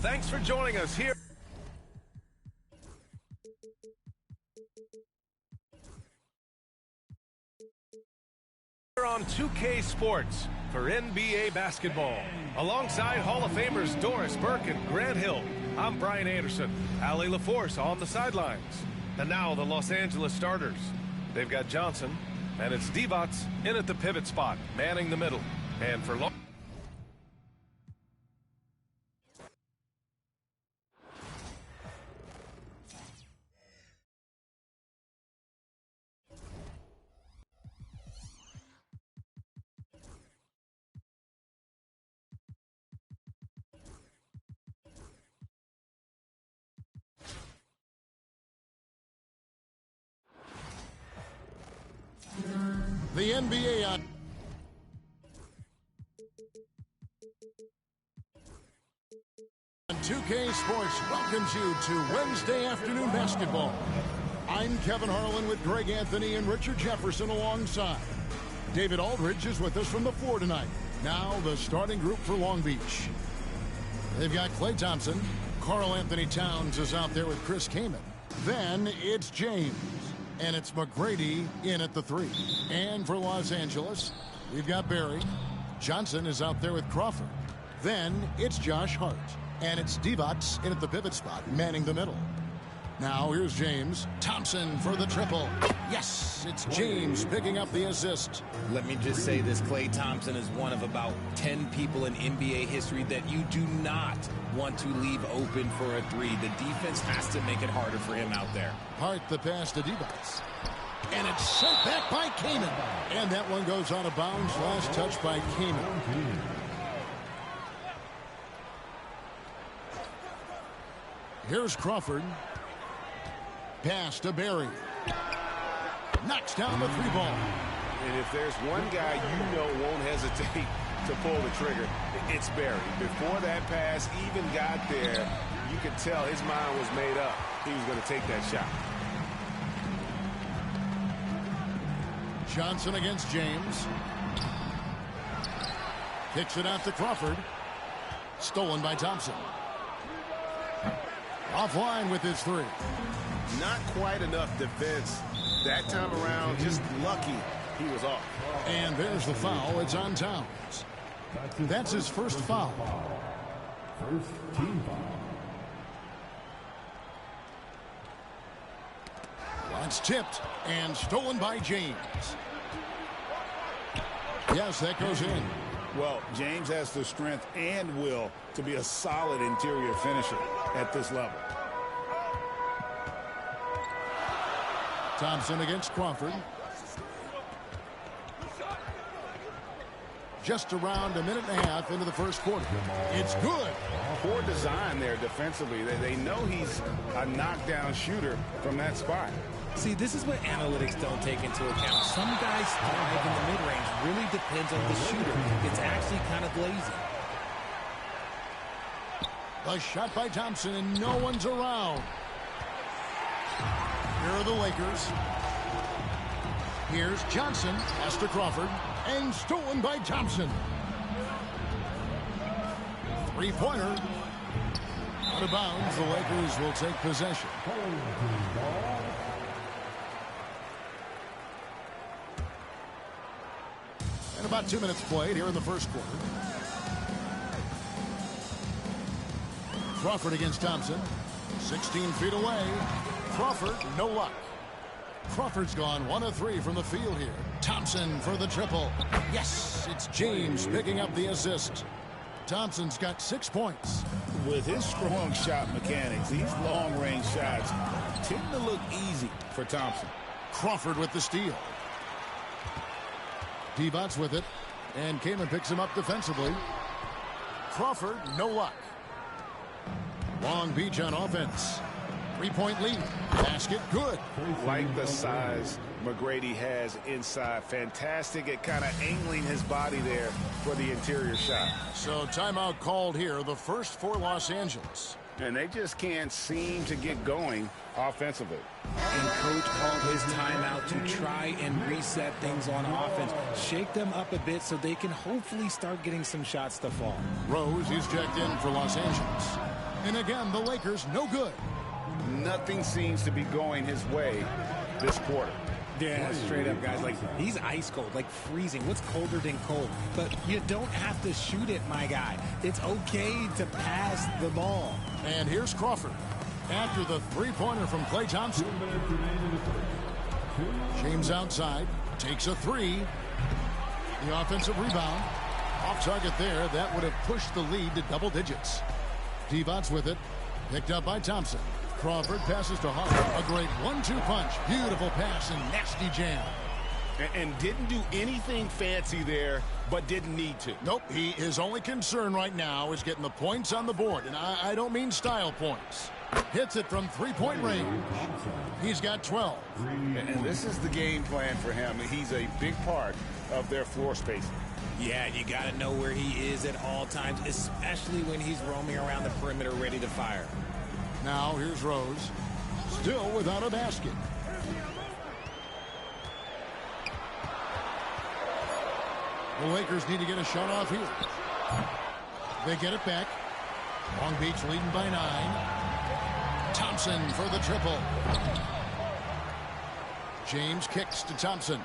Thanks for joining us here on 2K Sports for NBA basketball. Alongside Hall of Famers Doris Burke and Grant Hill, I'm Brian Anderson. Allie LaForce on the sidelines. And now the Los Angeles starters. They've got Johnson, and it's Divac in at the pivot spot, manning the middle. And for long. The NBA on 2K Sports welcomes you to Wednesday afternoon basketball. I'm Kevin Harlan with Greg Anthony and Richard Jefferson alongside. David Aldridge is with us from the floor tonight. Now the starting group for Long Beach. They've got Klay Thompson. Karl Anthony Towns is out there with Chris Kaman. Then it's James. And it's McGrady in at the 3. And for Los Angeles, we've got Barry. Johnson is out there with Crawford. Then it's Josh Hart. And it's Divac in at the pivot spot, manning the middle. Now here's James. Thompson for the triple. Yes, it's James picking up the assist. Let me just say this, Klay Thompson is one of about 10 people in NBA history that you do not want to leave open for a 3. The defense has to make it harder for him out there. Hart the pass to Divac. And it's sent back by Kaman. And that one goes out of bounds. Last touch by Kaman. Here's Crawford. Pass to Barry. Knocks down the 3 ball. And if there's one guy you know won't hesitate to pull the trigger, it's Barry. Before that pass even got there, you could tell his mind was made up. He was going to take that shot. Johnson against James. Kicks it out to Crawford. Stolen by Thompson. Offline with his 3. Not quite enough defense that time around. Just lucky he was off. And there's the foul. It's on Towns. That's his first foul. First team foul. That's tipped and stolen by James. Yes, that goes in. Well, James has the strength and will to be a solid interior finisher at this level. Thompson against Crawford. Just around a minute and a half into the first quarter. It's good. Poor design there defensively. They know he's a knockdown shooter from that spot. See, this is what analytics don't take into account. Some guys thrive in the mid-range. Really depends on the shooter. It's actually kind of lazy. A shot by Thompson, and no one's around. Here are the Lakers. Here's Johnson. Pass to Crawford. And stolen by Thompson. 3-pointer. Out of bounds. The Lakers will take possession. And about 2 minutes played here in the first quarter. Crawford against Thompson. 16 feet away. Crawford, no luck. Crawford's gone 1 of 3 from the field here. Thompson for the triple. Yes, it's James picking up the assist. Thompson's got 6 points. With his strong shot mechanics, these long-range shots tend to look easy for Thompson. Crawford with the steal. Divac with it. And Kaman picks him up defensively. Crawford, no luck. Long Beach on offense. 3-point lead. Basket, good. Like the size McGrady has inside. Fantastic at kind of angling his body there for the interior shot. So timeout called here, the first for Los Angeles. And they just can't seem to get going offensively. And coach called his timeout to try and reset things on offense. Shake them up a bit so they can hopefully start getting some shots to fall. Rose, he's checked in for Los Angeles. And again, the Lakers no good. Nothing seems to be going his way this quarter. Yeah, straight up, guys. Like, he's ice cold, like freezing. What's colder than cold? But you don't have to shoot it, my guy. It's okay to pass the ball. And here's Crawford. After the three-pointer from Klay Thompson. James outside. Takes a three. The offensive rebound. Off target there. That would have pushed the lead to double digits. Divac with it. Picked up by Thompson. Crawford passes to Hart. A great 1-2 punch. Beautiful pass and nasty jam. And didn't do anything fancy there, but didn't need to. Nope. His only concern right now is getting the points on the board. And I don't mean style points. Hits it from three-point range. He's got 12. And this is the game plan for him. He's a big part of their floor spacing. Yeah, you got to know where he is at all times, especially when he's roaming around the perimeter ready to fire. Now here's Rose. Still without a basket. The Lakers need to get a shot off here. They get it back. Long Beach leading by 9. Thompson for the triple. James kicks to Thompson.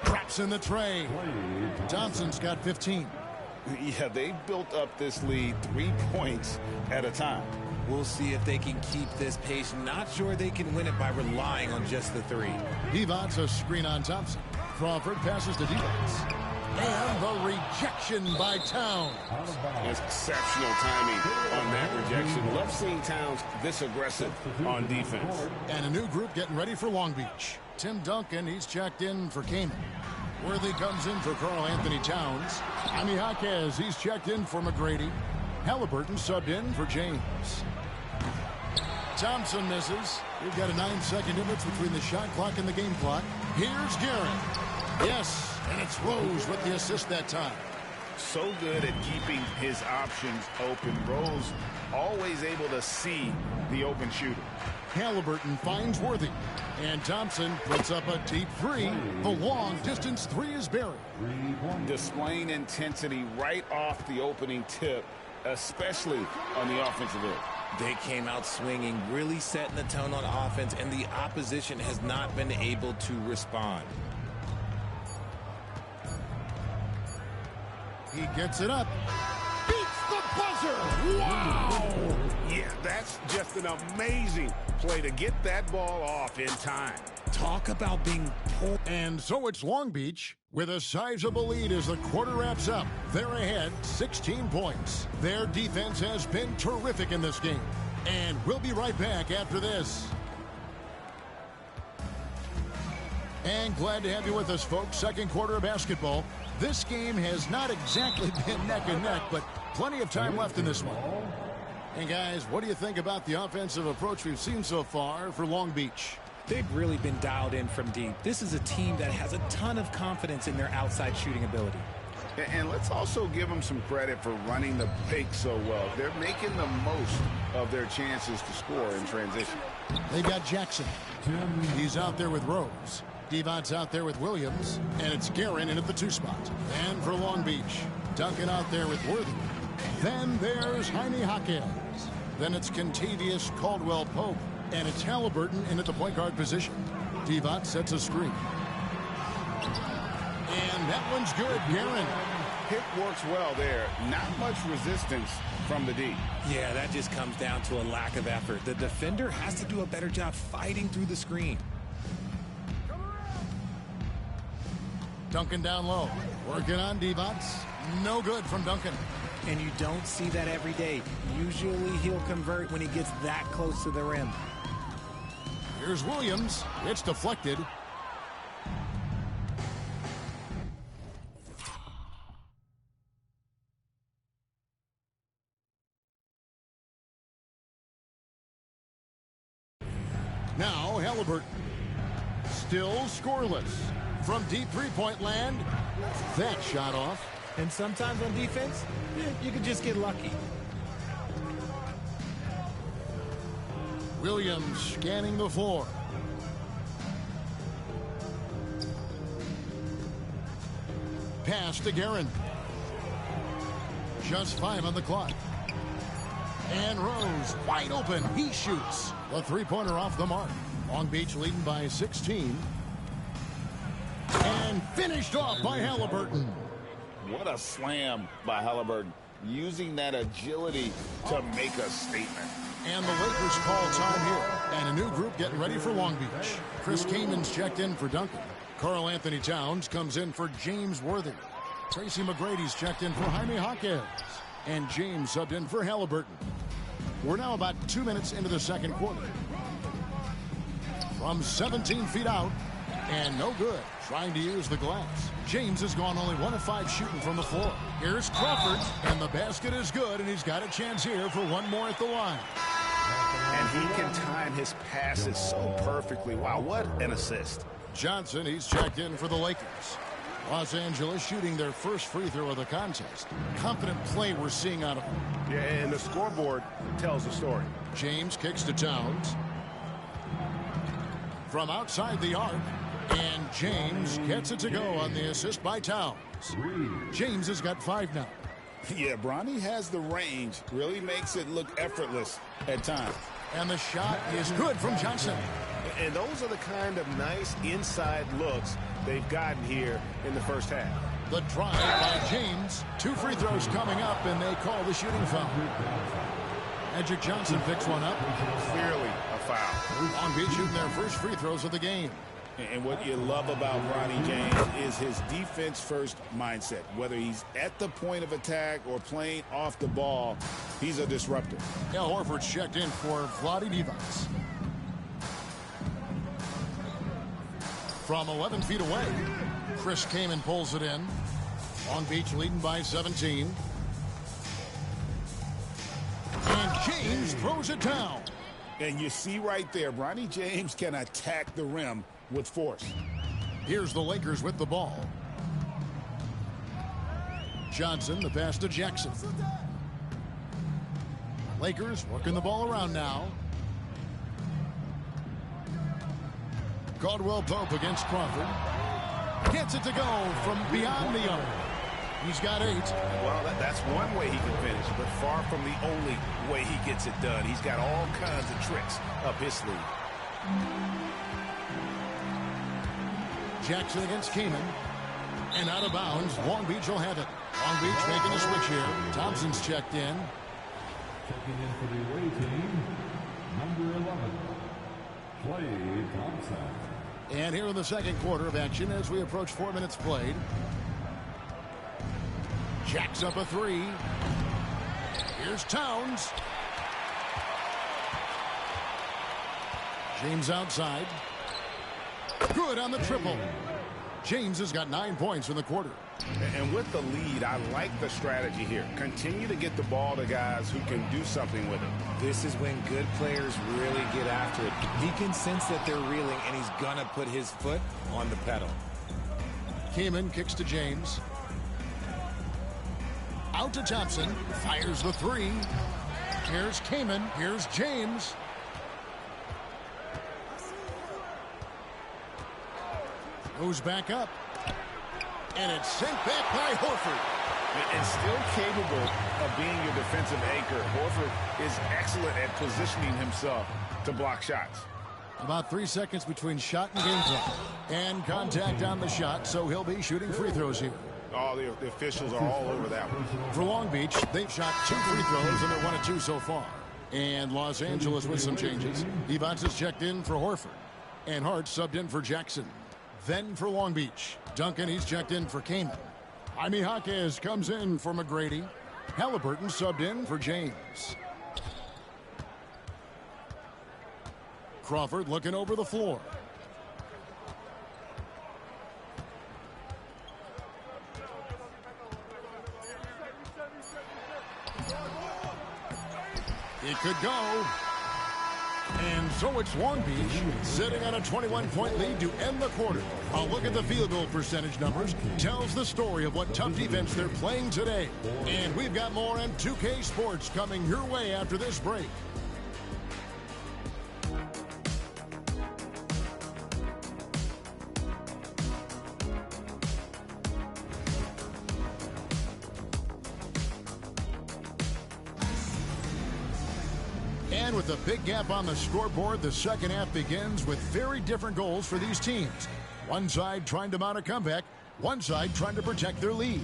Drops in the tray. Thompson's got 15. Yeah, they've built up this lead 3 points at a time. We'll see if they can keep this pace. Not sure they can win it by relying on just the three. Divac a screen on Thompson. Crawford passes to Divac. And the rejection by Towns. That's exceptional timing on that rejection. Love seeing Towns this aggressive on defense. And a new group getting ready for Long Beach. Tim Duncan, he's checked in for Kaman. Worthy comes in for Karl Anthony Towns. Jaime Jaquez, he's checked in for McGrady. Halliburton subbed in for James. Thompson misses. We've got a 9-second difference between the shot clock and the game clock. Here's Garrett. Yes, and it's Rose with the assist that time. So good at keeping his options open. Rose always able to see the open shooter. Halliburton finds Worthy. And Thompson puts up a deep three. The long-distance three is buried. Displaying intensity right off the opening tip, especially on the offensive end. They came out swinging, really setting the tone on offense, and the opposition has not been able to respond. He gets it up. Beats the buzzer. Wow! Yeah, that's just an amazing play to get that ball off in time. Talk about being pulled. And so it's Long Beach with a sizable lead as the quarter wraps up. They're ahead 16 points. Their defense has been terrific in this game. And we'll be right back after this. And glad to have you with us, folks. Second quarter of basketball. This game has not exactly been neck and neck, but plenty of time left in this one. And guys, what do you think about the offensive approach we've seen so far for Long Beach? They've really been dialed in from deep. This is a team that has a ton of confidence in their outside shooting ability. And let's also give them some credit for running the break so well. They're making the most of their chances to score in transition. They've got Jackson. He's out there with Rose. Divac's out there with Williams. And it's Guerin in at the 2 spot. And for Long Beach, Duncan out there with Worthy. Then there's Jaime Jaquez. Then it's Kentavious Caldwell-Pope. And it's Halliburton in at the point guard position. Divac sets a screen. And that one's good. Guerin. Hit works well there. Not much resistance from the D. Yeah, that just comes down to a lack of effort. The defender has to do a better job fighting through the screen. Duncan down low. Working on Divac. No good from Duncan. And you don't see that every day. Usually he'll convert when he gets that close to the rim. Here's Williams. It's deflected. Now Halliburton. Still scoreless. From deep three-point land. That shot off. And sometimes on defense, you can just get lucky. Williams scanning the floor. Pass to Guerin. Just 5 on the clock. And Rose, wide open. He shoots. The three-pointer off the mark. Long Beach leading by 16. And finished off by Halliburton. What a slam by Halliburton. Using that agility to make a statement. And the Lakers call time here. And a new group getting ready for Long Beach. Chris Kaman's checked in for Duncan. Karl Anthony Towns comes in for James Worthy. Tracy McGrady's checked in for Jaime Jaquez. And James subbed in for Halliburton. We're now about 2 minutes into the second quarter. From 17 feet out, and no good. Trying to use the glass. James has gone only 1 of 5 shooting from the floor. Here's Crawford, and the basket is good, and he's got a chance here for one more at the line. And he can time his passes so perfectly. Wow, what an assist. Johnson, he's checked in for the Lakers. Los Angeles shooting their first free throw of the contest. Confident play we're seeing out of him. Yeah, and the scoreboard tells the story. James kicks to Towns. From outside the arc. And James gets it to go on the assist by Towns. James has got 5 now. Yeah, Bronny has the range. Really makes it look effortless at times. And the shot is good from Johnson. And those are the kind of nice inside looks they've gotten here in the first half. The drive by James. 2 free throws coming up, and they call the shooting foul. Magic Johnson picks one up. Clearly a foul. Long Beach shooting their first free throws of the game. And what you love about Bronny James is his defense-first mindset. Whether he's at the point of attack or playing off the ball, he's a disruptor. Al Horford's checked in for Vlade Divac. From 11 feet away, Chris Kaman pulls it in. Long Beach leading by 17. And James throws it down. And you see right there, Bronny James can attack the rim with force. Here's the Lakers with the ball. Johnson, the pass to Jackson. Lakers working the ball around now. Caldwell Pope against Crawford. Gets it to go from beyond the arc. He's got 8. Well, that's one way he can finish, but far from the only way he gets it done. He's got all kinds of tricks up his sleeve. Jackson against Kaman. And out of bounds, Long Beach will have it. Long Beach making a switch here. Thompson's checked in. Checking in for the away team, number 11, Klay Thompson. And here in the second quarter of action as we approach 4 minutes played. Jacks up a 3. Here's Towns. James outside. Good on the triple. James has got 9 points in the quarter. And with the lead, I like the strategy here. Continue to get the ball to guys who can do something with it. This is when good players really get after it. He can sense that they're reeling, and he's going to put his foot on the pedal. Kaman kicks to James. Out to Thompson. Fires the 3. Here's Kaman. Here's James. Goes back up. And it's sent back by Horford. And still capable of being your defensive anchor. Horford is excellent at positioning himself to block shots. About 3 seconds between shot and game clock. And contact on the shot, so he'll be shooting free throws here. Oh, the officials are all over that one. For Long Beach, they've shot 2 free throws, and they're 1 of 2 so far. And Los Angeles with some changes. Divac is checked in for Horford. And Hart subbed in for Jackson. Then for Long Beach, Duncan, he's checked in for Kaman. Jaime Jaquez comes in for McGrady. Halliburton subbed in for James. Crawford looking over the floor. It could go. And so it's Long Beach sitting on a 21-point lead to end the quarter. A look at the field goal percentage numbers tells the story of what tough defense they're playing today. And we've got more on 2K Sports coming your way after this break. And with a big gap on the scoreboard, the second half begins with very different goals for these teams. One side trying to mount a comeback, one side trying to protect their lead.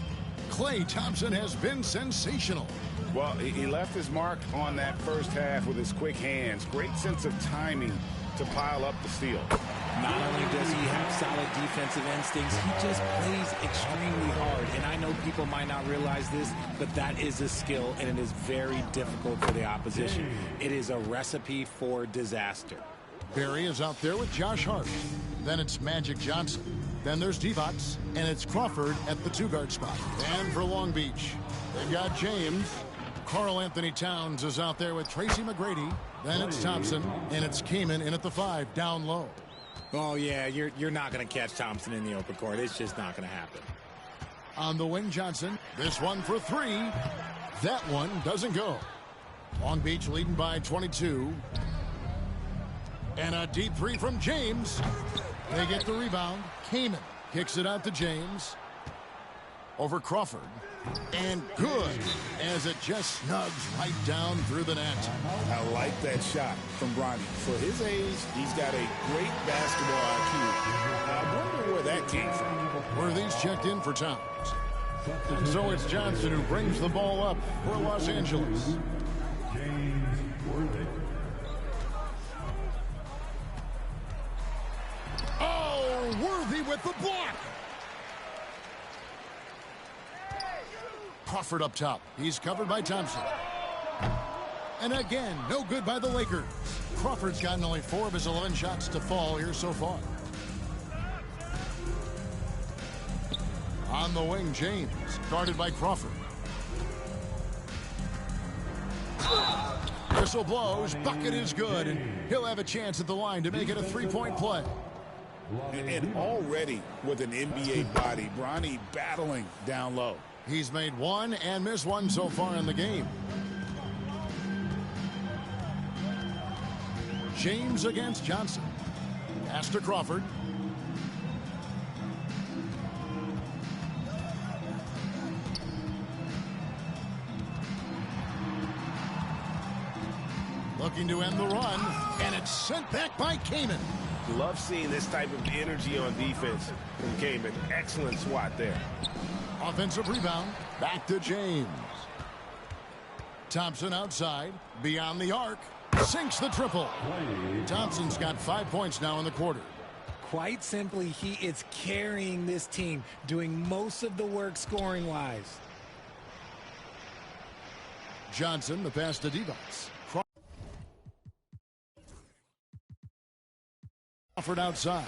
Klay Thompson has been sensational. Well, he left his mark on that first half with his quick hands. Great sense of timing to pile up the steal. Not only does he have solid defensive instincts, he just plays extremely hard. And I know people might not realize this, but that is a skill, and it is very difficult for the opposition. It is a recipe for disaster. Barry is out there with Josh Hart. Then it's Magic Johnson. Then there's Divac, and it's Crawford at the two-guard spot. And for Long Beach, they've got James. Karl Anthony Towns is out there with Tracy McGrady. Then it's Thompson, and it's Kaman in at the 5, down low. Oh, yeah, you're not going to catch Thompson in the open court. It's just not going to happen. On the wing, Johnson. This one for 3. That one doesn't go. Long Beach leading by 22. And a deep 3 from James. They get the rebound. Kaman kicks it out to James. Over Crawford. And good, as it just snugs right down through the net. I like that shot from Bronny. For his age, he's got a great basketball IQ. I wonder where that came from. Worthy's checked in for Towns. And so it's Johnson who brings the ball up for Los Angeles. James Worthy. Oh, Worthy with the block. Crawford up top. He's covered by Thompson. And again, no good by the Lakers. Crawford's gotten only 4 of his 11 shots to fall here so far. On the wing, James, guarded by Crawford. Whistle blows, bucket is good, and he'll have a chance at the line to make it a 3-point play. And already with an NBA body, Bronny battling down low. He's made 1 and missed 1 so far in the game. James against Johnson. Pass to Crawford. Looking to end the run, and it's sent back by Kaman. Love seeing this type of energy on defense from Kaman. Excellent swat there. Offensive rebound, back to James. Thompson outside, beyond the arc, sinks the triple. Thompson's got 5 points now in the quarter. Quite simply, he is carrying this team, doing most of the work scoring-wise. Johnson, the pass to Divac. Crawford outside.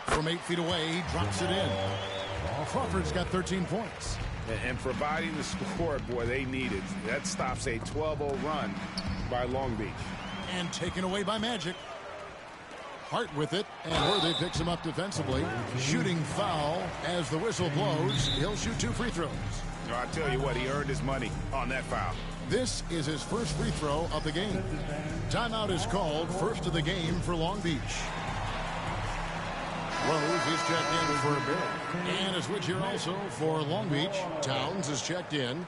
From 8 feet away, he drops it in. Crawford's got 13 points. And providing the score, boy, they needed. That stops a 12-0 run by Long Beach. And taken away by Magic. Hart with it, and Worthy picks him up defensively. Shooting foul as the whistle blows. He'll shoot 2 free throws. No, I tell you what, he earned his money on that foul. This is his first free throw of the game. Timeout is called, first of the game for Long Beach. Rose is checked in for a bit. And a switch here also for Long Beach. Towns is checked in.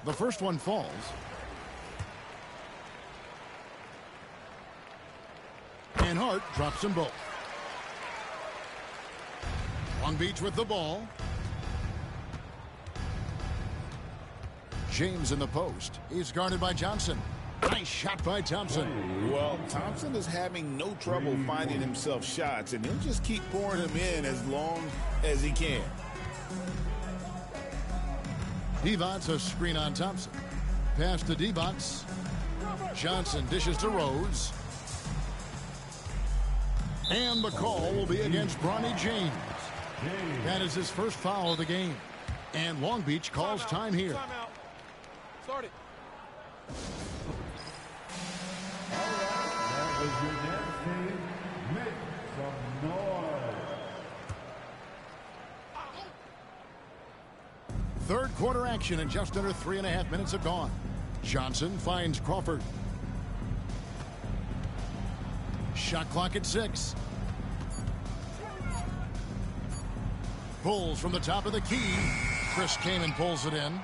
The first one falls. And Hart drops them both. Long Beach with the ball. James in the post. He's guarded by Johnson. Nice shot by Thompson. Well, Thompson is having no trouble finding himself shots, and he'll just keep pouring them in as long as he can. Divac, a screen on Thompson. Pass to Divac. Johnson dishes to Rose. And the call will be against Bronny James. That is his first foul of the game. And Long Beach calls time here. Start it. That was your next team. Make some noise. Third quarter action and just under 3.5 minutes have gone. Johnson finds Crawford. Shot clock at 6. Pulls from the top of the key. Chris Kaman pulls it in.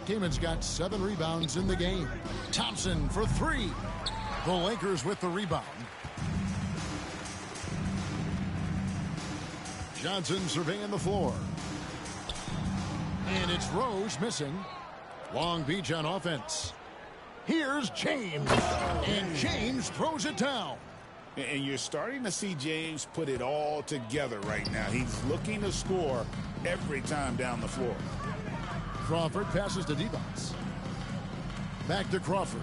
Kaman's got 7 rebounds in the game. Thompson for 3. The Lakers with the rebound. Johnson surveying the floor. And it's Rose missing. Long Beach on offense. Here's James. And James throws it down. And you're starting to see James put it all together right now. He's looking to score every time down the floor. Crawford passes to Devos. Back to Crawford.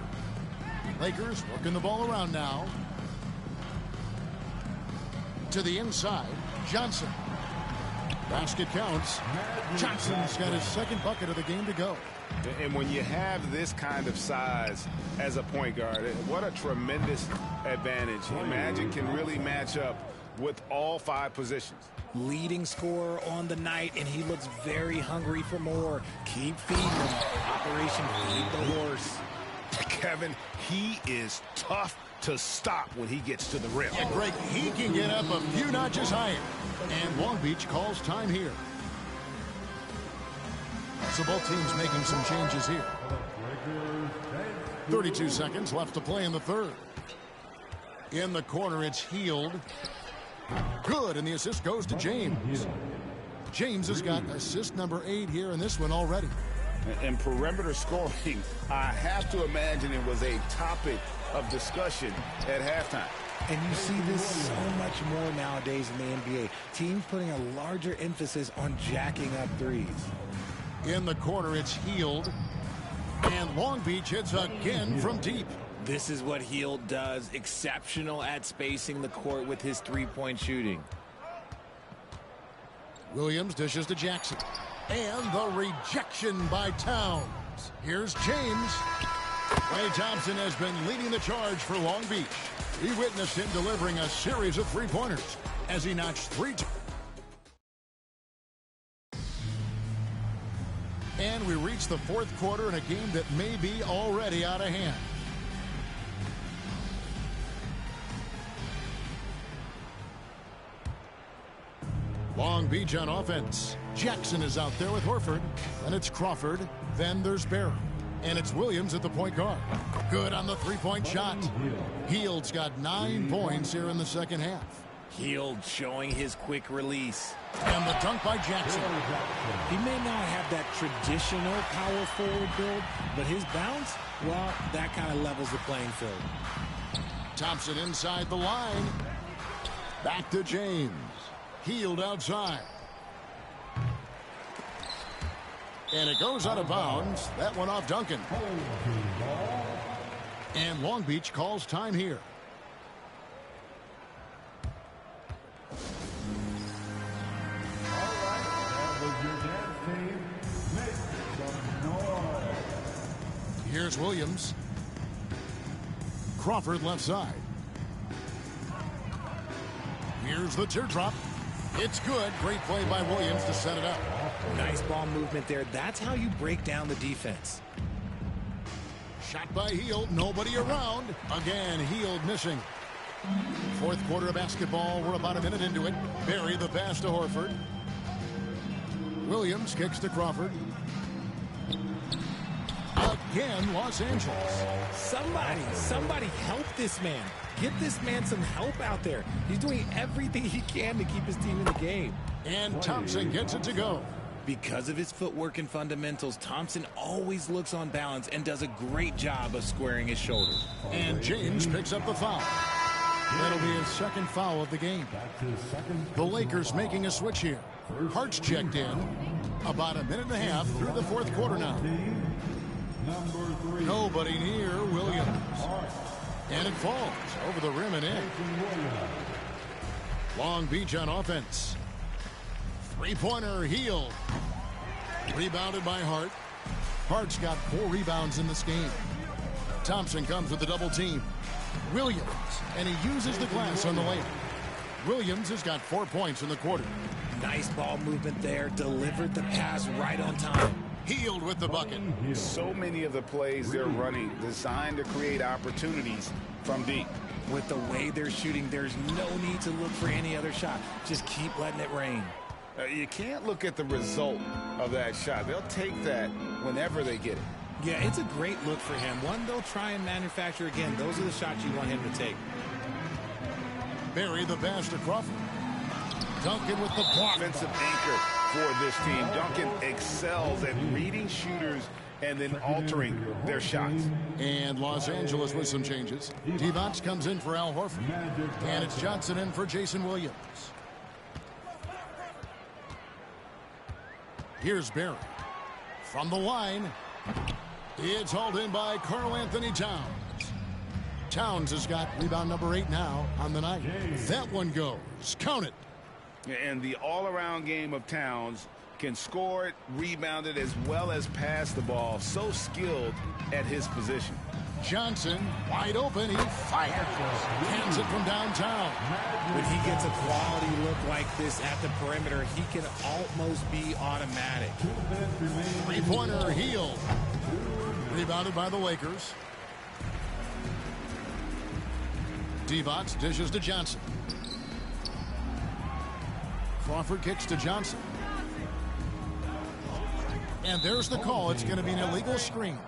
Lakers working the ball around now. To the inside. Johnson. Basket counts. Johnson's got his second bucket of the game to go. And when you have this kind of size as a point guard, what a tremendous advantage. Magic can really match up with all 5 positions. Leading scorer on the night, and he looks very hungry for more. Keep feeding him. Operation Feed the Horse. Kevin, he is tough to stop when he gets to the rim. Yeah, Greg, he can get up a few notches higher. And Long Beach calls time here. So both teams making some changes here. 32 seconds left to play in the third. In the corner, it's Hield. Good, and the assist goes to James. James has got assist number 8 here in this one already. And perimeter scoring, I have to imagine it was a topic of discussion at halftime. And you see this so much more nowadays in the NBA. Teams putting a larger emphasis on jacking up threes. In the corner, it's Hield. And Long Beach hits again from deep. This is what Hield does. Exceptional at spacing the court with his three-point shooting. Williams dishes to Jackson. And the rejection by Towns. Here's James. Klay Thompson has been leading the charge for Long Beach. We witnessed him delivering a series of three-pointers as he notched 3. And we reach the fourth quarter in a game that may be already out of hand. Long Beach on offense. Jackson is out there with Horford. Then it's Crawford. Then there's Barry. And it's Williams at the point guard. Good on the three-point shot. Hield's got 9 points here in the second half. Hield showing his quick release. And the dunk by Jackson. He may not have that traditional power forward build, but his bounce, well, that kind of levels the playing field. Thompson inside the line. Back to James. Hield outside. And it goes out of bounds. That one off Duncan. And Long Beach calls time here. Here's Williams. Crawford left side. Here's the teardrop. It's good. Great play by Williams to set it up. Nice ball movement there. That's how you break down the defense. Shot by Hield. Nobody around. Again, Hield missing. Fourth quarter of basketball. We're about a minute into it. Barry the pass to Horford. Williams kicks to Crawford. Again, Los Angeles. Somebody help this man. Get this man some help out there. He's doing everything he can to keep his team in the game. And Thompson gets it to go. Because of his footwork and fundamentals, Thompson always looks on balance and does a great job of squaring his shoulders. And James picks up the foul. That'll be his second foul of the game. The Lakers making a switch here. Hart's checked in. About a minute and a half through the fourth quarter now. Nobody near Williams. And it falls over the rim and in. Long Beach on offense. Three-pointer, Hield. Rebounded by Hart. Hart's got 4 rebounds in this game. Thompson comes with the double team. Williams, and he uses the glass on the layup. Williams has got 4 points in the quarter. Nice ball movement there. Delivered the pass right on time. Healed with the bucket. So many of the plays they're running designed to create opportunities from deep. With the way they're shooting, there's no need to look for any other shot. Just keep letting it rain. You can't look at the result of that shot. They'll take that whenever they get it. Yeah, it's a great look for him. One they'll try and manufacture again. Those are the shots you want him to take. Barry the pass to Crawford. Duncan with the block. Offensive anchor for this team. Duncan excels at reading shooters and then altering their shots. And Los Angeles with some changes. Divac comes in for Al Horford. And it's Johnson in for Jason Williams. Here's Barry. From the line, it's hauled in by Karl Anthony Towns. Towns has got rebound number 8 now on the night. That one goes. Count it. And the all-around game of Towns can score it, rebound it, as well as pass the ball. So skilled at his position. Johnson, wide open. He fires. Hands it from downtown. When he gets a quality look like this at the perimeter, he can almost be automatic. Three-pointer healed. Rebounded by the Lakers. Divac dishes to Johnson. Crawford kicks to Johnson. And there's the call. It's going to be an illegal screen.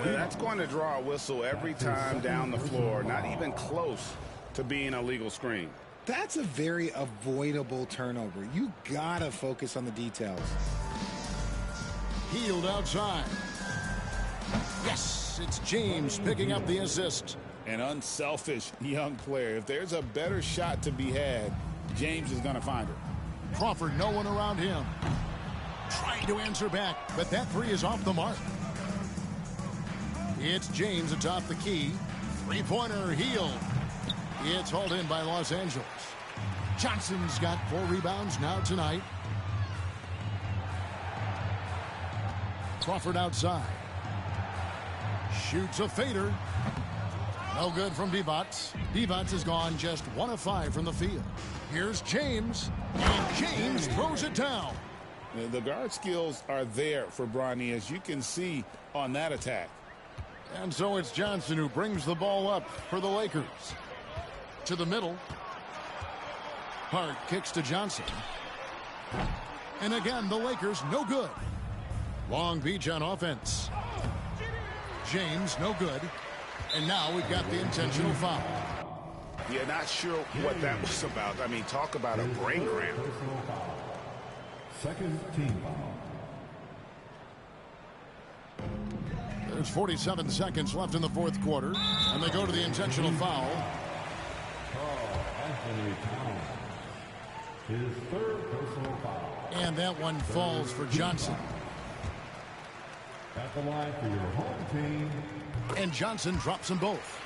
That's going to draw a whistle every time down the floor. Not even close to being a legal screen. That's a very avoidable turnover. You got to focus on the details. Healed outside. Yes, it's James picking up the assist. An unselfish young player. If there's a better shot to be had, James is going to find it. Crawford, no one around him. Trying to answer back, but that three is off the mark. It's James atop the key. Three-pointer healed. It's hauled in by Los Angeles. Johnson's got 4 rebounds now tonight. Crawford outside. Shoots a fader. No good from Divac. Divac has gone just 1 of 5 from the field. Here's James. And James throws it down. The guard skills are there for Bronny, as you can see on that attack. And so it's Johnson who brings the ball up for the Lakers. To the middle. Hart kicks to Johnson. And again, the Lakers no good. Long Beach on offense. James no good. And now we've got the intentional foul. Yeah, not sure what that was about. I mean, talk about a brain cramp. Second team foul. There's 47 seconds left in the fourth quarter. And they go to the intentional foul. Karl Anthony Towns. His third personal foul. And that one falls for Johnson. At the line for your home team. And Johnson drops them both.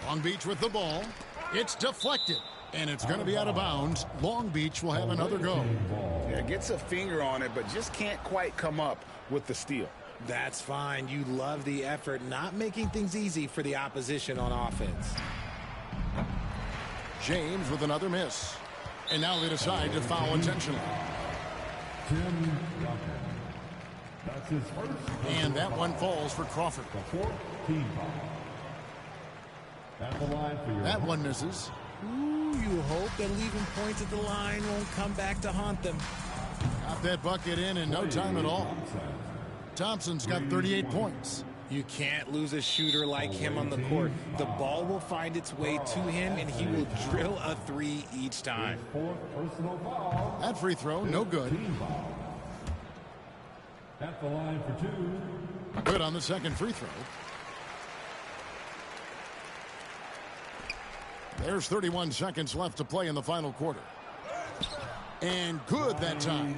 Long Beach with the ball. It's deflected. And it's going to be out of bounds. Long Beach will have another go. Yeah, gets a finger on it, but just can't quite come up with the steal. That's fine. You love the effort, not making things easy for the opposition on offense. James with another miss. And now they decide to foul intentionally. Tim Duncan. That's his first. And that one falls for Crawford. The fourth team foul. At the line for your That one misses. Ooh, you hope that leaving points at the line won't come back to haunt them. Got that bucket in no time at all. Thompson's got 38 points. You can't lose a shooter like him on the court. The ball will find its way to him, and he will drill a 3 each time. Fourth personal foul. That free throw, no good. Team foul. At the line for 2. Good on the second free throw. There's 31 seconds left to play in the final quarter. And good that time.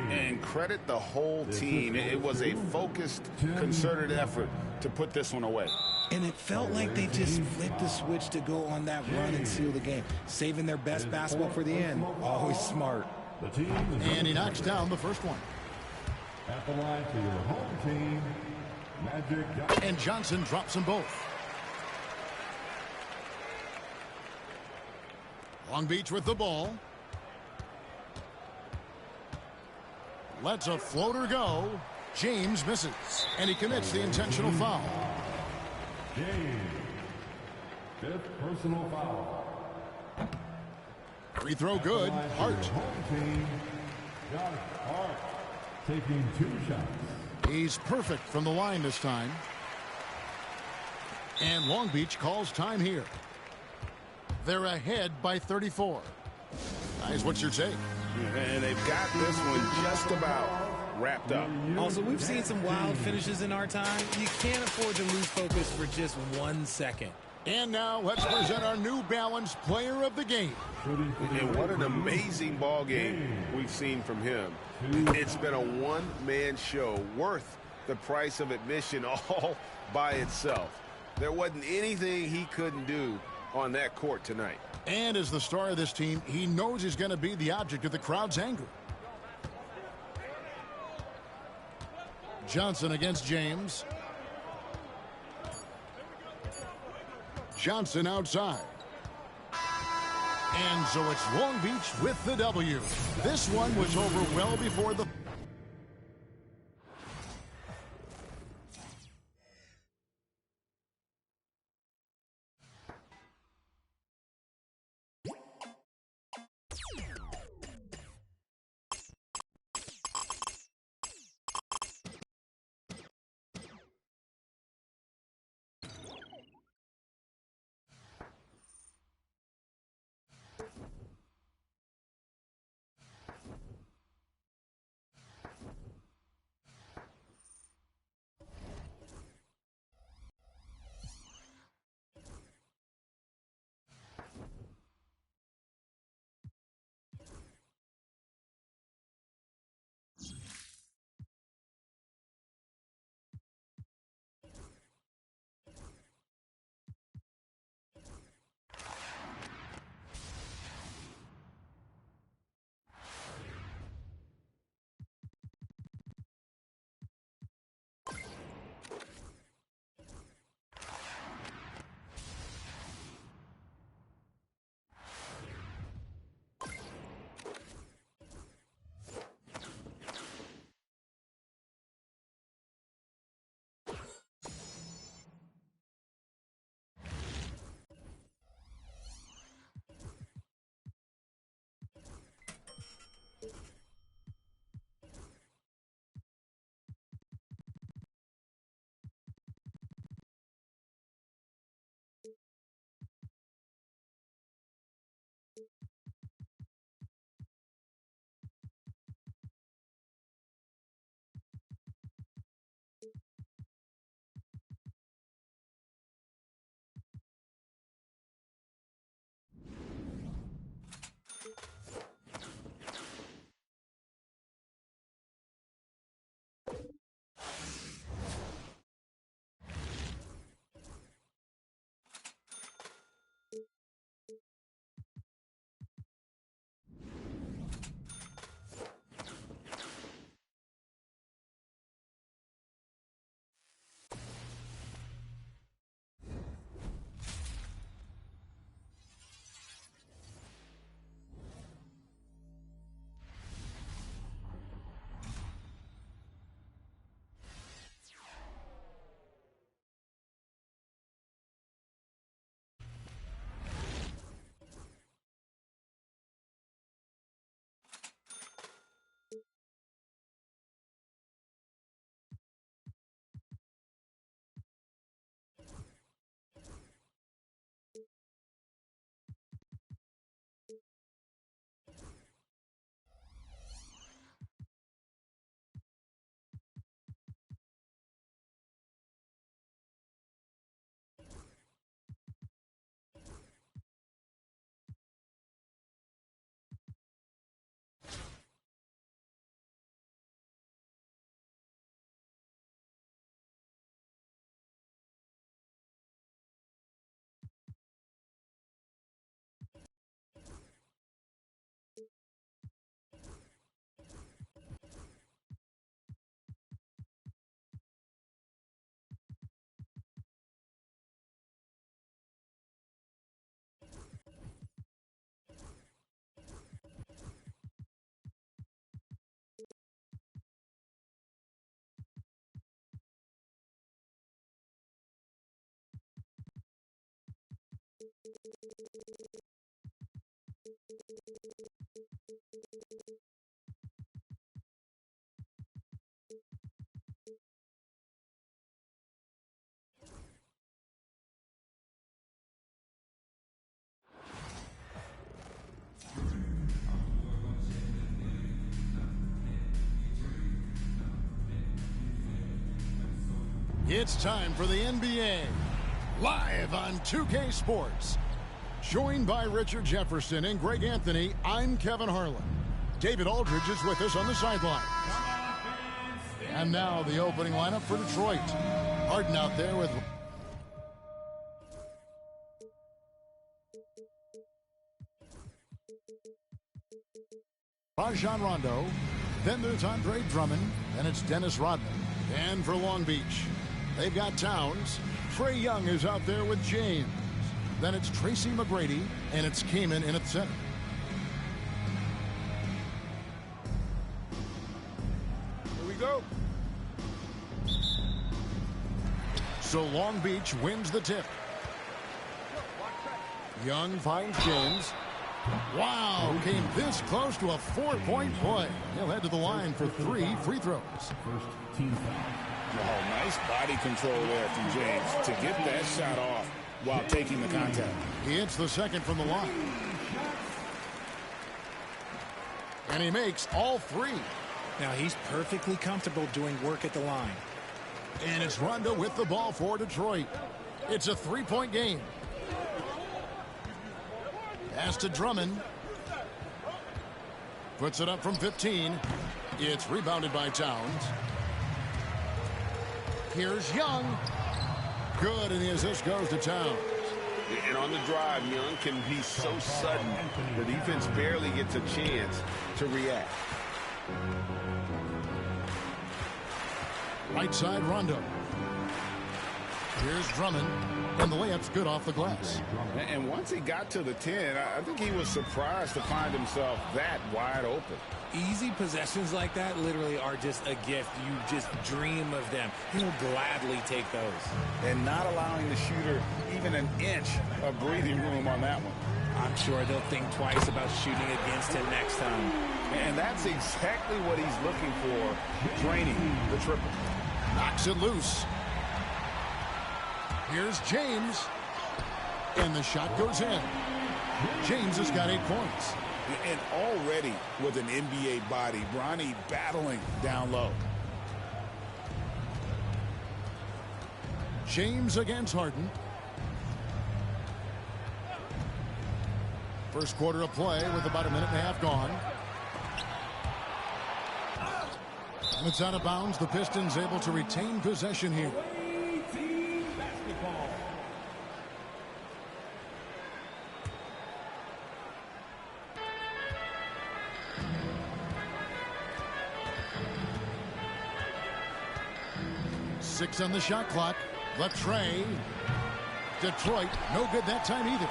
And credit the whole team. It was a focused, concerted effort to put this one away. And it felt like they just flipped the switch to go on that run and seal the game. Saving their best basketball for the end. Always smart. And he knocks down the first one. At the line for your home team, Magic. And Johnson drops them both. Long Beach with the ball. Lets a floater go. James misses, and he commits the intentional foul. James. Fifth personal foul. Free throw good. Hart. Home team. Josh Hart taking 2 shots. He's perfect from the line this time. And Long Beach calls time here. They're ahead by 34. Guys, what's your take? And they've got this one just about wrapped up. Also, we've seen some wild finishes in our time. You can't afford to lose focus for just 1 second. And now let's present our New Balance player of the game. And what an amazing ball game we've seen from him. It's been a one-man show worth the price of admission all by itself. There wasn't anything he couldn't do on that court tonight. And as the star of this team, he knows he's going to be the object of the crowd's anger. Johnson against James. Johnson outside. And so it's Long Beach with the W. This one was over well before the... It's time for the NBA, live on 2K Sports. Joined by Richard Jefferson and Greg Anthony, I'm Kevin Harlan. David Aldridge is with us on the sidelines. And now the opening lineup for Detroit. Harden out there with... Rajon Rondo. Then there's Andre Drummond. Then it's Dennis Rodman. And for Long Beach, they've got Towns. Trae Young is out there with James. Then it's Tracy McGrady, and it's Kaman in at center. Here we go. So Long Beach wins the tip. Young finds James. Wow, came this close to a 4-point play. He'll head to the line for 3 free throws. First team foul. Oh, nice body control there from James to get that shot off while taking the contact. He hits the second from the line. And he makes all 3. Now he's perfectly comfortable doing work at the line. And it's Rondo with the ball for Detroit. It's a 3-point game. Pass to Drummond. Puts it up from 15. It's rebounded by Towns. Here's Young. Good, and the assist goes to Towns. And on the drive, Young can be so sudden, the defense barely gets a chance to react. Right side, Rondo. Here's Drummond, and the layup's good off the glass. And once he got to the 10, I think he was surprised to find himself that wide open. Easy possessions like that literally are just a gift. You just dream of them. He'll gladly take those. And not allowing the shooter even an inch of breathing room on that one. I'm sure they'll think twice about shooting against him next time. And that's exactly what he's looking for, draining the triple. Knocks it loose. Here's James. And the shot goes in. James has got 8 points. And already with an NBA body, Bronny battling down low. James against Harden. First quarter of play with about a minute and a half gone. And it's out of bounds. The Pistons able to retain possession here. Six on the shot clock. Trae. Detroit, no good that time either.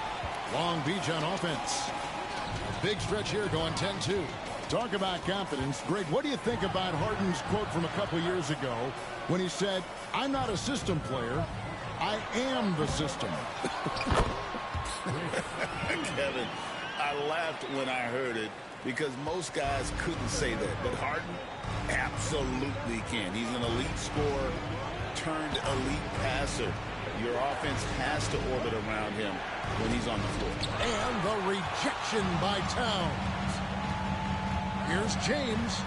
Long Beach on offense. A big stretch here going 10-2. Talk about confidence. Greg, what do you think about Harden's quote from a couple years ago when he said, "I'm not a system player, I am the system"? Kevin, I laughed when I heard it because most guys couldn't say that. But Harden absolutely can. He's an elite scorer turned elite passer. Your offense has to orbit around him when he's on the floor. And the rejection by Towns. Here's James.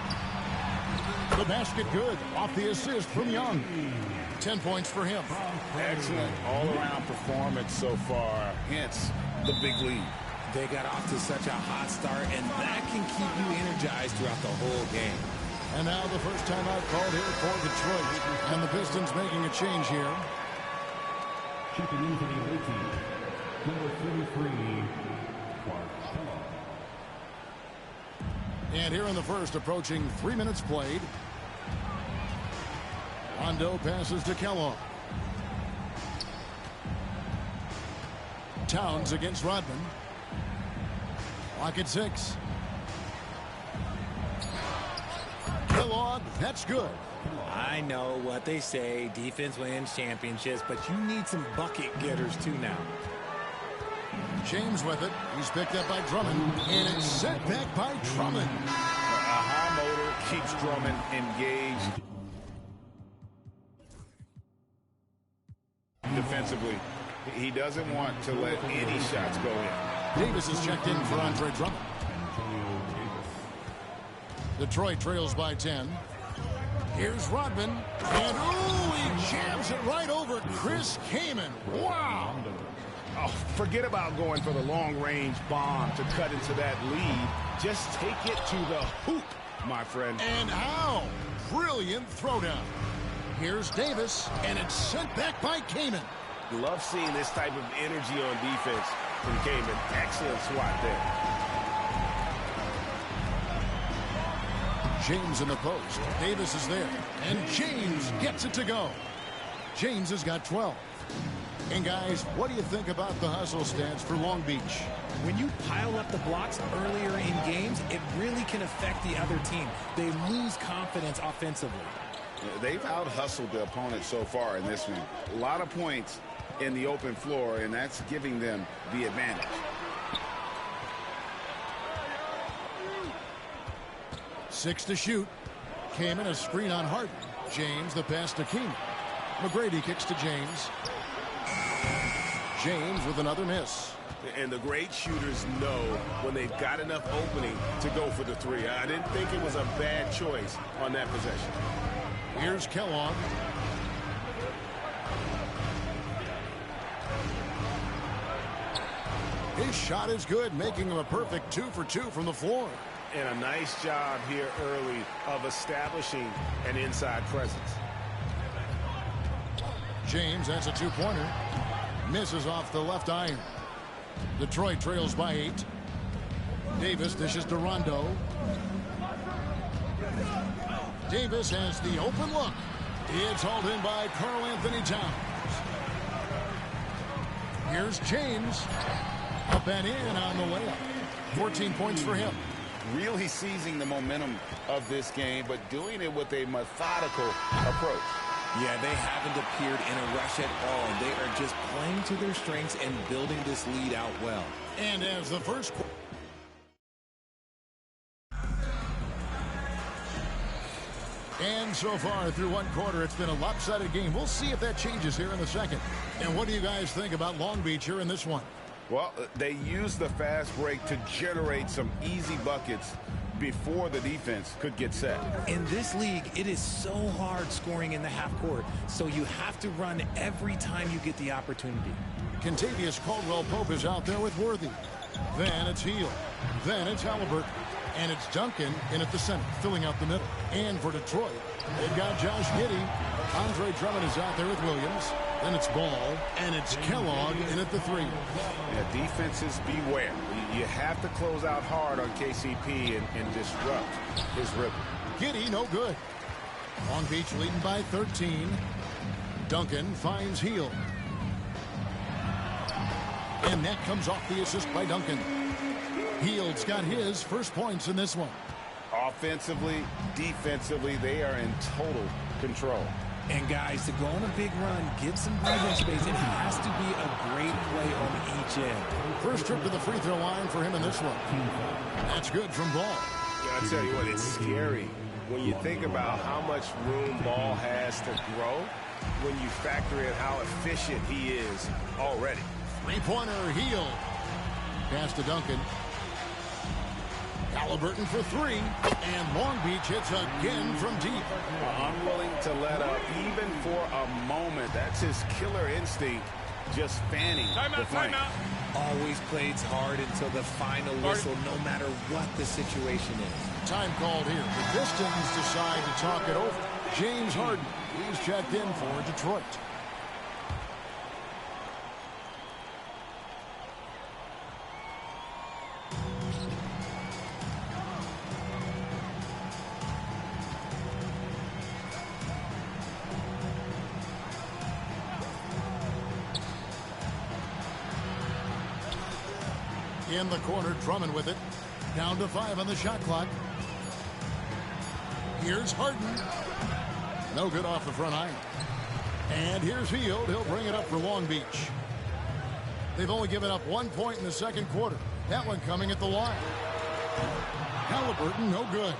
The basket good off the assist from Young. 10 points for him. Excellent all-around performance so far, hence the big lead. They got off to such a hot start, and that can keep you energized throughout the whole game. And now the first time out called here for Detroit. And the Pistons making a change here. Checking into the 18, number 33, Barcelona. And here in the first, approaching 3 minutes played. Rondo passes to Kellogg. Towns against Rodman. Clock at 6. Kellogg, that's good. I know what they say, defense wins championships, but you need some bucket getters too now. James with it. He's picked up by Drummond. And it's sent back by Drummond. A high motor keeps Drummond engaged defensively. He doesn't want to let any shots go in. Davis is checked in for Andre Drummond. Detroit trails by 10. Here's Rodman. And, ooh, he jams it right over Chris Kaman. Wow. Oh, forget about going for the long-range bomb to cut into that lead. Just take it to the hoop, my friend. And how? Brilliant throwdown. Here's Davis, and it's sent back by Kaman. Love seeing this type of energy on defense from Kaman. Excellent swat there. James in the post. Davis is there. And James gets it to go. James has got 12. And guys, what do you think about the hustle stats for Long Beach? When you pile up the blocks earlier in games, it really can affect the other team. They lose confidence offensively. They've out-hustled the opponent so far in this one. A lot of points in the open floor, and that's giving them the advantage. Six to shoot. Kaman a screen on Harden. James the pass to Kaman. McGrady kicks to James. James with another miss. And the great shooters know when they've got enough opening to go for the three. I didn't think it was a bad choice on that possession. Here's Kellogg. His shot is good, making him a perfect 2 for 2 from the floor. And a nice job here early of establishing an inside presence. James has a two-pointer. Misses off the left iron. Detroit trails by 8. Davis dishes to Rondo. Davis has the open look. It's hauled in by Karl Anthony Towns. Here's James. Up and in on the layup. 14 points for him. Really seizing the momentum of this game, but doing it with a methodical approach. Yeah, they haven't appeared in a rush at all. They are just playing to their strengths and building this lead out well. And as the first... And so far through one quarter, it's been a lopsided game. We'll see if that changes here in the second. And what do you guys think about Long Beach here in this one? Well, they used the fast break to generate some easy buckets before the defense could get set. In this league, it is so hard scoring in the half court, so you have to run every time you get the opportunity. Contavious Caldwell-Pope is out there with Worthy. Then it's Hield. Then it's Halliburton. And it's Duncan in at the center, filling out the middle. And for Detroit, they've got Josh Giddey. Andre Drummond is out there with Williams. Then it's Ball, and it's Kellogg in at the 3. Yeah, defenses beware. You have to close out hard on KCP and disrupt his rhythm. Giddey, no good. Long Beach leading by 13. Duncan finds Hield. And that comes off the assist by Duncan. Hield's got his first points in this one. Offensively, defensively, they are in total control. And guys, to go on a big run, get some breathing space, it has to be a great play on each end. First trip to the free throw line for him in this one. That's good from Ball. Yeah, I tell you what, it's scary when you think about how much room Ball has to grow when you factor in how efficient he is already. Three-pointer, Hield. Pass to Duncan. Halliburton for 3, and Long Beach hits again from deep. Unwilling to let up even for a moment. That's his killer instinct, just fanning the flame. Always plays hard until the final whistle, no matter what the situation is. Time called here. The Pistons decide to talk it over. James Harden, he's checked in for Detroit. In the corner, Drummond with it. Down to 5 on the shot clock. Here's Harden. No good off the front iron. And here's Hield. He'll bring it up for Long Beach. They've only given up 1 point in the second quarter. That one coming at the line. Halliburton, no good.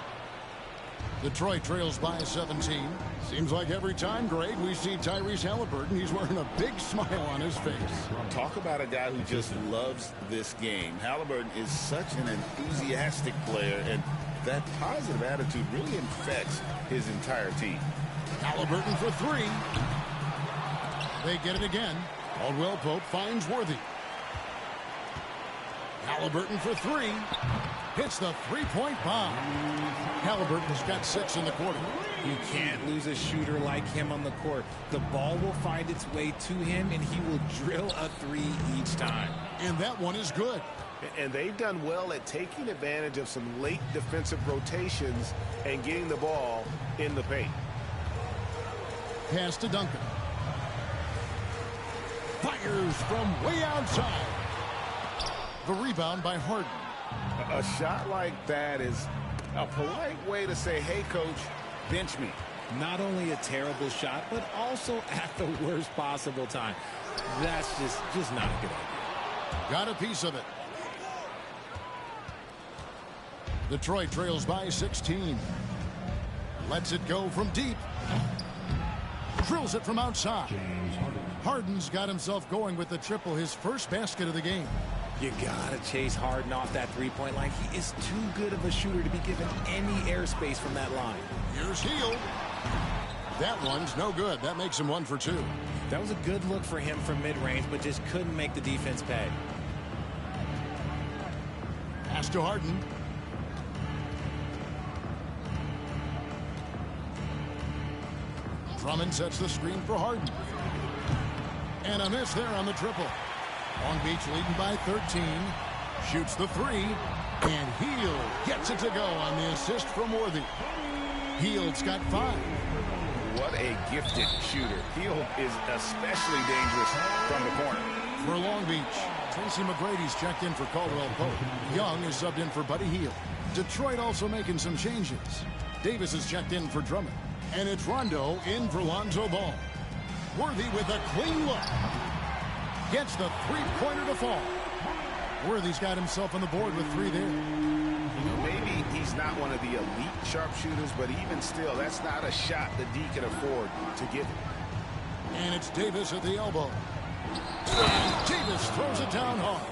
Detroit trails by 17. Seems like every time, Greg, we see Tyrese Halliburton, he's wearing a big smile on his face. Talk about a guy who just loves this game. Halliburton is such an enthusiastic player, and that positive attitude really infects his entire team. Halliburton for three. They get it again. Caldwell Pope finds Worthy. Halliburton for three. Hits the three-point bomb. Halliburton's got 6 in the quarter. You can't lose a shooter like him on the court. The ball will find its way to him, and he will drill a three each time. And that one is good. And they've done well at taking advantage of some late defensive rotations and getting the ball in the paint. Pass to Duncan. Fires from way outside. The rebound by Harden. A shot like that is a polite way to say, hey, coach, bench me. Not only a terrible shot, but also at the worst possible time. That's just not a good idea. Got a piece of it. Detroit trails by 16. Lets it go from deep. Drills it from outside. Harden's got himself going with the triple, his first basket of the game. You gotta chase Harden off that three-point line. He is too good of a shooter to be given any airspace from that line. Here's Hield. That one's no good. That makes him 1 for 2. That was a good look for him from mid-range, but just couldn't make the defense pay. Pass to Harden. Drummond sets the screen for Harden. And a miss there on the triple. Long Beach leading by 13. Shoots the three. And Hield gets it to go on the assist from Worthy. Hield's got 5. What a gifted shooter. Hield is especially dangerous from the corner. For Long Beach, Tracy McGrady's checked in for Caldwell Pope. Young is subbed in for Buddy Hield. Detroit also making some changes. Davis is checked in for Drummond. And it's Rondo in for Lonzo Ball. Worthy with a clean look. Gets the three-pointer to fall. Worthy's got himself on the board with 3 there. Maybe he's not one of the elite sharpshooters, but even still, that's not a shot that D can afford to give him. And it's Davis at the elbow. And Davis throws it down hard.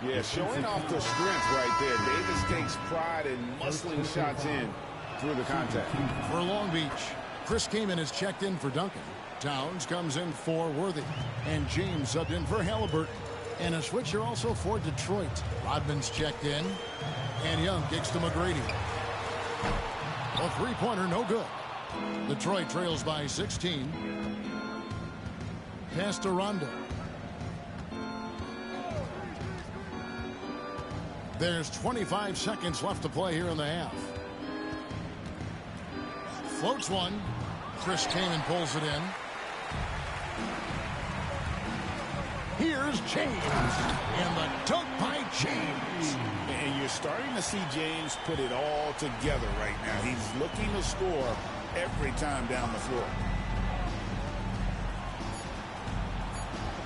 Yeah, showing off the strength right there. Davis takes pride in muscling shots in through the contact. For Long Beach, Chris Kaman is checked in for Duncan. Towns comes in for Worthy. And James subbed in for Halliburton. And a switcher also for Detroit. Rodman's checked in. And Young kicks to McGrady. A three-pointer, no good. Detroit trails by 16. Pass to Rondo. There's 25 seconds left to play here in the half. Floats one. Chris Kaman pulls it in. Here's James. And the dunk by James. And you're starting to see James put it all together right now. He's looking to score every time down the floor.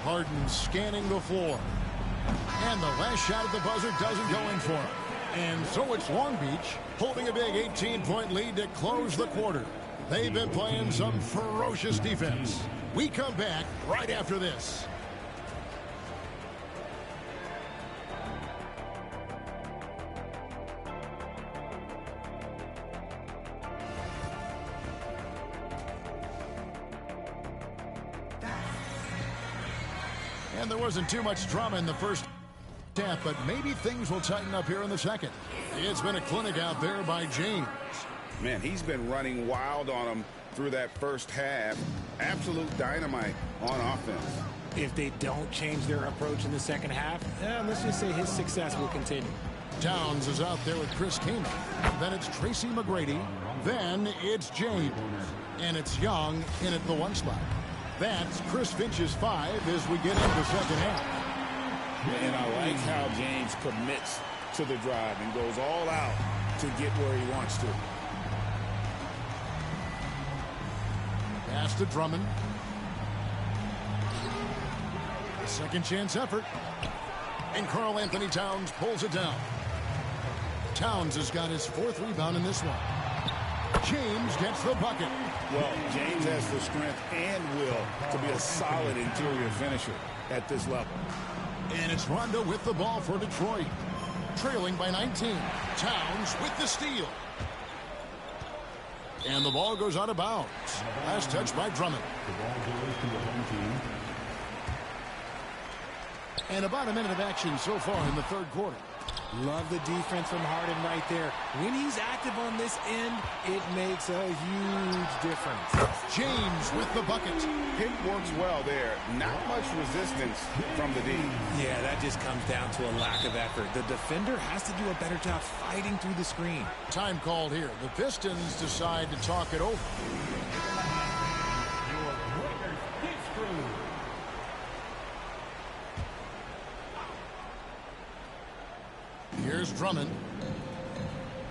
Harden scanning the floor. And the last shot at the buzzer doesn't go in for him. And so it's Long Beach holding a big 18-point lead to close the quarter. They've been playing some ferocious defense. We come back right after this. And there wasn't too much drama in the first half, but maybe things will tighten up here in the second. It's been a clinic out there by James. Man, he's been running wild on him through that first half. Absolute dynamite on offense. If they don't change their approach in the second half, let's just say his success will continue. Towns is out there with Chris Kaman. Then it's Tracy McGrady. Then it's James. And it's Young in at the 1 spot. That's Chris Finch's 5 as we get into the second half. And I like how James commits to the drive and goes all out to get where he wants to. Pass to Drummond. Second chance effort. And Karl Anthony Towns pulls it down. Towns has got his 4th rebound in this one. James gets the bucket. Well, James has the strength and will to be a solid interior finisher at this level. And it's Rondo with the ball for Detroit. Trailing by 19. Towns with the steal. And the ball goes out of bounds. Last touch by Drummond. The ball goes to the home team. And about a minute of action so far in the 3rd quarter. Love the defense from Harden right there. When he's active on this end, it makes a huge difference. James with the bucket. Pick works well there. Not much resistance from the D. Yeah, that just comes down to a lack of effort. The defender has to do a better job fighting through the screen. Time called here. The Pistons decide to talk it over. Here's Drummond.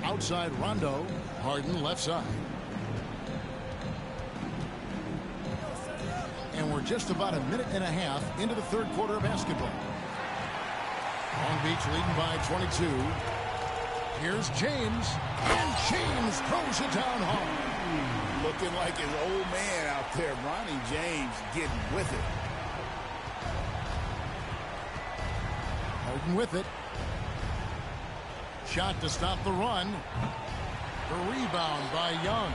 Outside Rondo. Harden left side. And we're just about a minute and a half into the 3rd quarter of basketball. Long Beach leading by 22. Here's James. And James throws it down hard. Looking like his old man out there, Ronnie James getting with it. Harden with it. Shot to stop the run. The rebound by Young.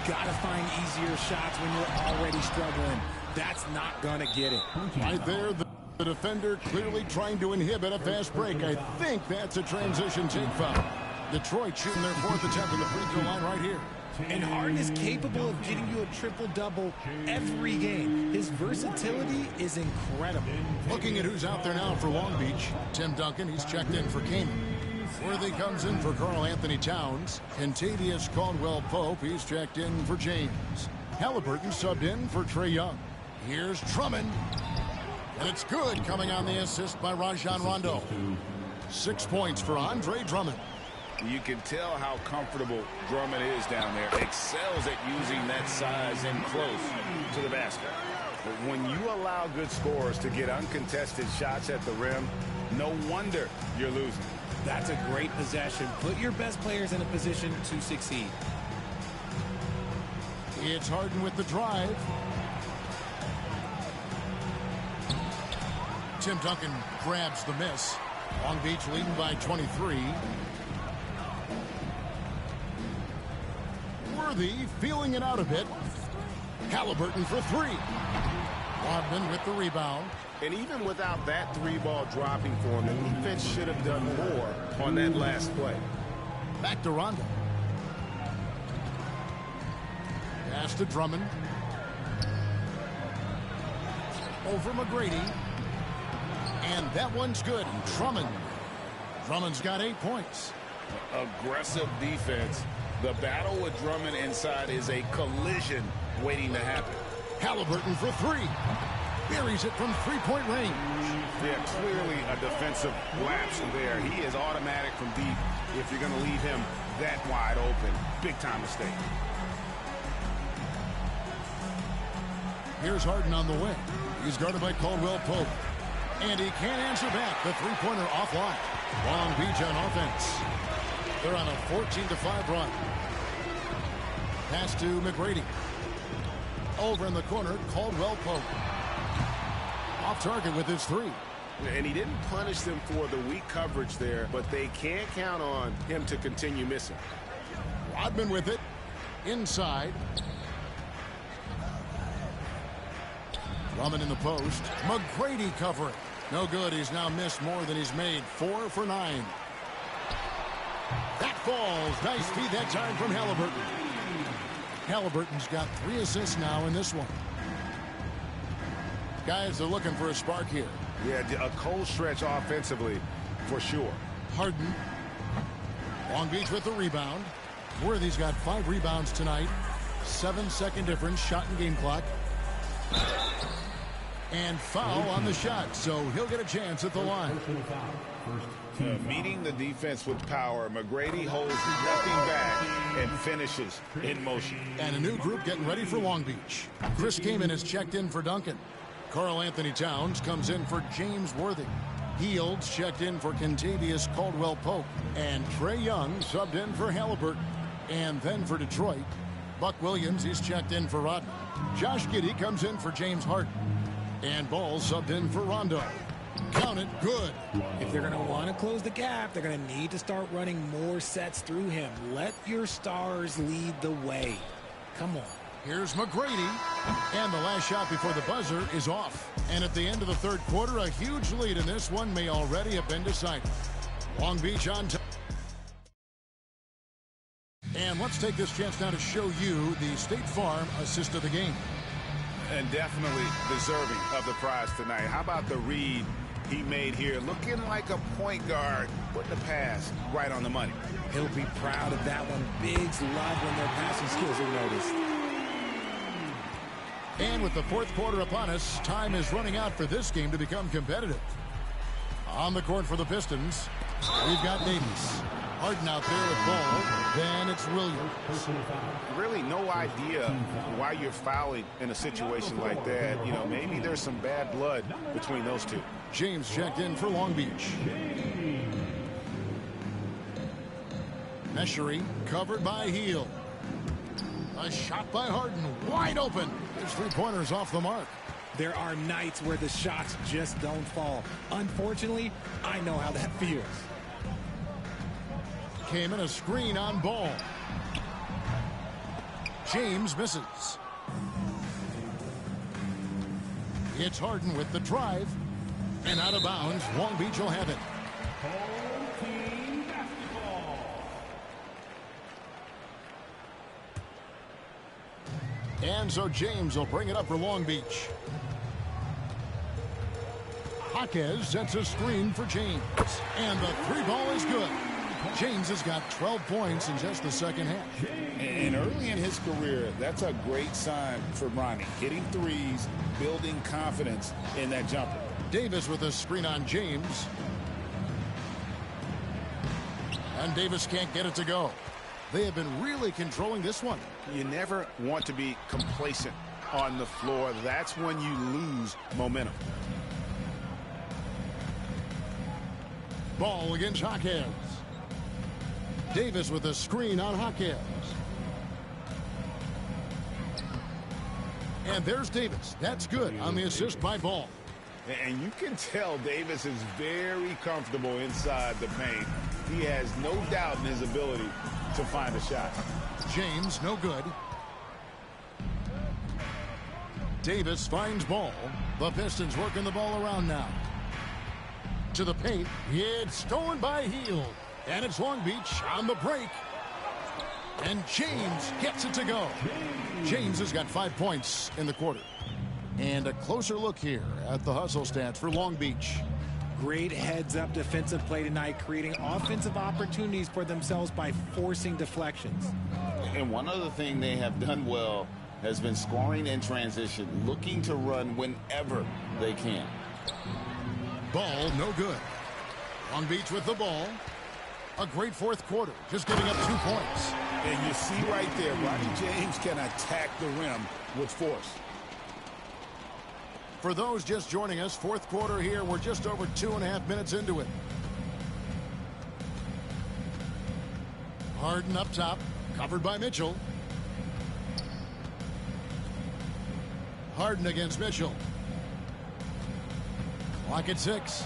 Gotta find easier shots when you're already struggling. That's not gonna get it. Right there, the defender clearly trying to inhibit a fast break. I think that's a transition take foul. Detroit shooting their 4th attempt in the free throw line right here. And Harden is capable of getting you a triple-double every game. His versatility is incredible. Looking at who's out there now for Long Beach. Tim Duncan, he's checked in for Canaan. Worthy comes in for Karl Anthony Towns. Kentavious Caldwell-Pope, he's checked in for James. Halliburton subbed in for Trae Young. Here's Drummond. And it's good, coming on the assist by Rajon Rondo. 6 points for Andre Drummond. You can tell how comfortable Drummond is down there. Excels at using that size in close to the basket. But when you allow good scorers to get uncontested shots at the rim, no wonder you're losing. That's a great possession. Put your best players in a position to succeed. It's Harden with the drive. Tim Duncan grabs the miss. Long Beach leading by 23. Worthy feeling it out a bit. Halliburton for 3. Rodman with the rebound. And even without that 3-ball dropping for him, the defense should have done more on that last play. Back to Rondo. Pass to Drummond. Over McGrady. And that one's good. Drummond. Drummond's got 8 points. Aggressive defense. The battle with Drummond inside is a collision waiting to happen. Halliburton for 3. Buries it from 3-point range. Yeah, clearly a defensive lapse there. He is automatic from deep if you're going to leave him that wide open. Big time mistake. Here's Harden on the wing. He's guarded by Caldwell-Pope. And he can't answer back. The 3-pointer offline. Long Beach on offense. They're on a 14-5 run. Pass to McGrady. Over in the corner, Caldwell-Pope. Off target with his 3. And he didn't punish them for the weak coverage there, but they can't count on him to continue missing. Rodman with it. Inside. Drummond in the post. McGrady covering. No good. He's now missed more than he's made. 4 for 9. That falls. Nice feed that time from Halliburton. Halliburton's got 3 assists now in this one. Guys are looking for a spark here. Yeah, a cold stretch offensively for sure. Harden. Long Beach with the rebound. Worthy's got 5 rebounds tonight. 7-second difference. Shot and game clock. And foul on the shot, so he'll get a chance at the line. Meeting the defense with power, McGrady holds nothing back and finishes in motion. And a new group getting ready for Long Beach. Chris Kaman has checked in for Duncan. Karl Anthony Towns comes in for James Worthy. Heald's checked in for Kentavious Caldwell-Pope. And Trae Young subbed in for Halliburton. And then for Detroit, Buck Williams is checked in for Rodman. Josh Giddey comes in for James Harden. And Ball subbed in for Rondo. Count it, good. If they're going to want to close the gap, they're going to need to start running more sets through him. Let your stars lead the way. Come on. Here's McGrady. And the last shot before the buzzer is off. And at the end of the third quarter, a huge lead in this one may already have been decided. Long Beach on top. And let's take this chance now to show you the State Farm assist of the game. And definitely deserving of the prize tonight. How about the read he made here? Looking like a point guard, putting the pass right on the money. He'll be proud of that one. Bigs love when their passing skills are noticed. And with the fourth quarter upon us, time is running out for this game to become competitive. On the court for the Pistons, we've got Davis. Harden out there with Ball. Then it's Williams. Really no idea why you're fouling in a situation like that. You know, maybe there's some bad blood between those two. James checked in for Long Beach. Meshery covered by Hield. A shot by Harden, wide open. His three-pointers off the mark. There are nights where the shots just don't fall. Unfortunately, I know how that feels. Came in a screen on Ball. James misses. It's Harden with the drive. And out of bounds, Long Beach will have it. And so James will bring it up for Long Beach. Jaquez sets a screen for James. And the three ball is good. James has got 12 points in just the second half. And early in his career, that's a great sign for Bronny. Hitting threes, building confidence in that jumper. Davis with a screen on James. And Davis can't get it to go. They have been really controlling this one. You never want to be complacent on the floor. That's when you lose momentum. Ball against Jaquez. Davis with a screen on Jaquez. And there's Davis. That's good on the assist by Ball. And you can tell Davis is very comfortable inside the paint. He has no doubt in his ability to find a shot. James, no good. Davis finds Ball. The Pistons working the ball around now. To the paint. It's stolen by Hield. And it's Long Beach on the break. And James gets it to go. James has got 5 points in the quarter. And a closer look here at the hustle stats for Long Beach. Great heads-up defensive play tonight, creating offensive opportunities for themselves by forcing deflections. And one other thing they have done well has been scoring in transition, looking to run whenever they can. Ball, no good. Long Beach with the ball. A great fourth quarter, just giving up 2 points. And you see right there, Ronnie James can attack the rim with force. For those just joining us, fourth quarter here, we're just over 2.5 minutes into it. Harden up top, covered by Mitchell. Harden against Mitchell. Clock at 6.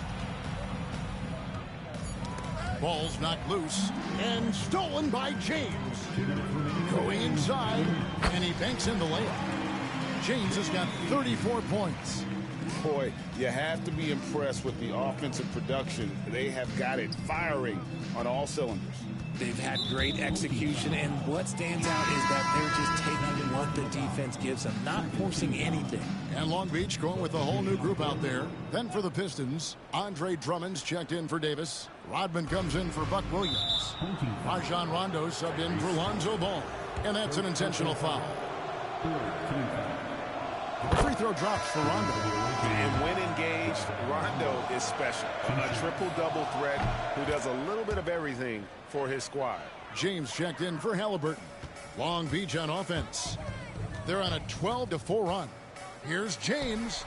Ball's knocked loose and stolen by James. Going inside, and he banks in the layup. James has got 34 points. Boy, you have to be impressed with the offensive production. They have got it firing on all cylinders. They've had great execution, and what stands out is that they're just taking what the defense gives them, not forcing anything. And Long Beach going with a whole new group out there. Then for the Pistons, Andre Drummond's checked in for Davis. Rodman comes in for Buck Williams. Rajon Rondo subbed in for Lonzo Ball. And that's an intentional foul. Free throw drops for Rondo. And when engaged, Rondo is special. A triple-double threat who does a little bit of everything for his squad. James checked in for Halliburton. Long Beach on offense. They're on a 12-4 run. Here's James.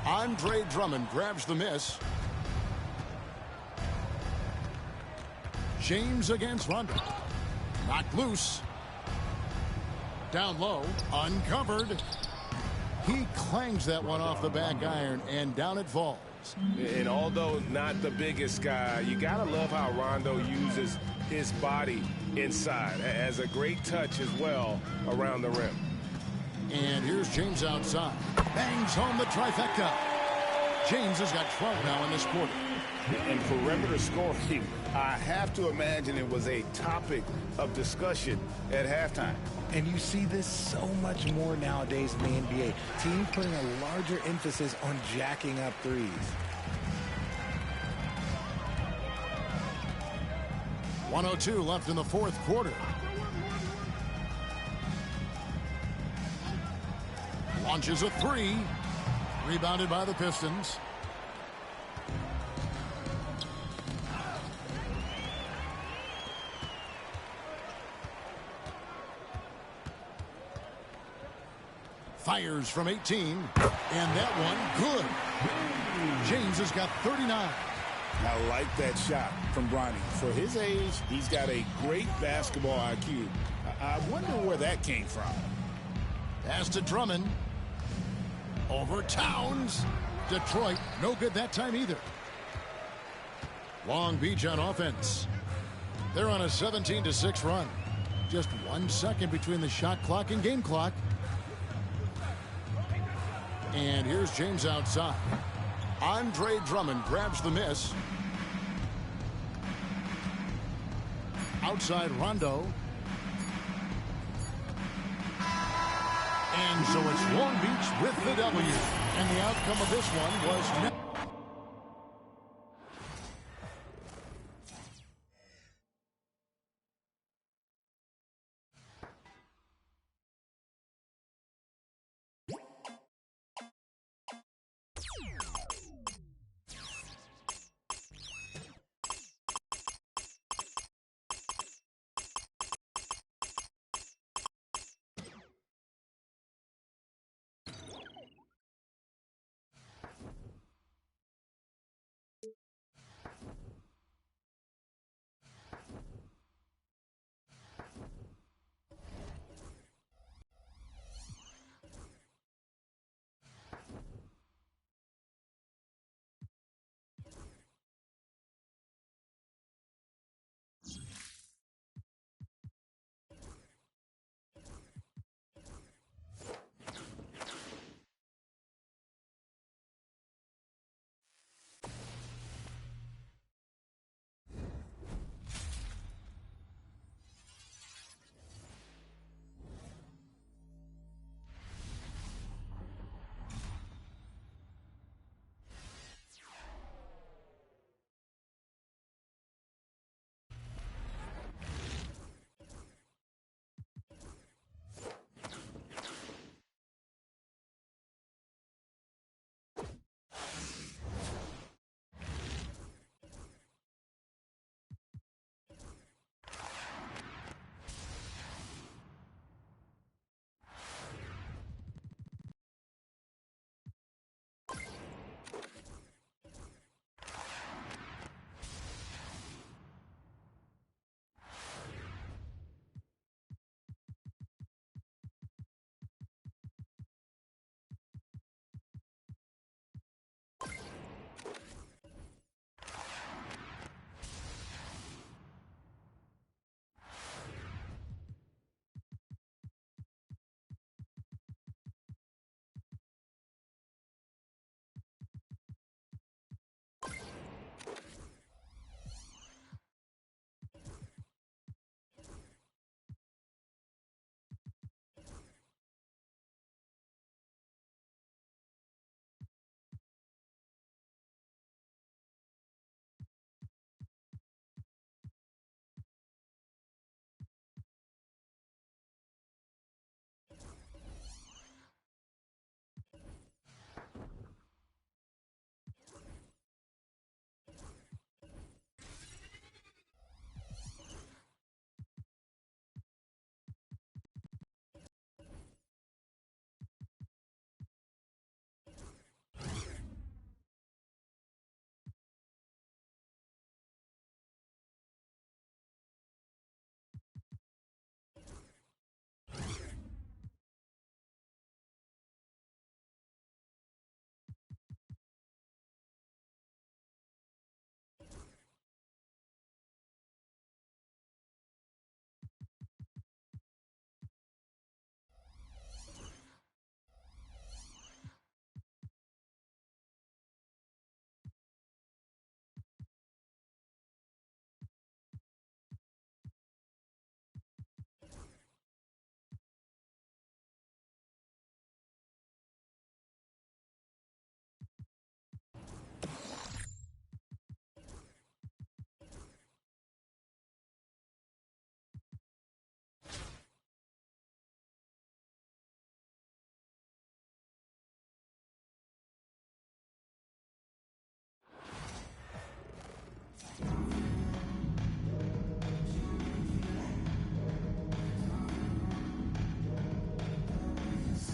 Andre Drummond grabs the miss. James against Rondo. Knocked loose. Down low. Uncovered. He clangs that one off the back iron, and down it falls. And although not the biggest guy, you got to love how Rondo uses his body inside. Has a great touch as well around the rim. And here's James outside. Bangs home the trifecta. James has got 12 now in this quarter. And perimeter scoring, I have to imagine it was a topic of discussion at halftime. And you see this so much more nowadays in the NBA. Teams putting a larger emphasis on jacking up threes. .102 left in the fourth quarter. Launches a three. Rebounded by the Pistons. Fires from 18. And that one good. James has got 39. I like that shot from Bronny. For his age, he's got a great basketball IQ. I wonder where that came from. Pass to Drummond. Over Towns. Detroit, no good that time either. Long Beach on offense. They're on a 17-6 run. Just 1 second between the shot clock and game clock. And here's James outside. Andre Drummond grabs the miss. Outside Rondo. And so it's Long Beach with the W. And the outcome of this one was...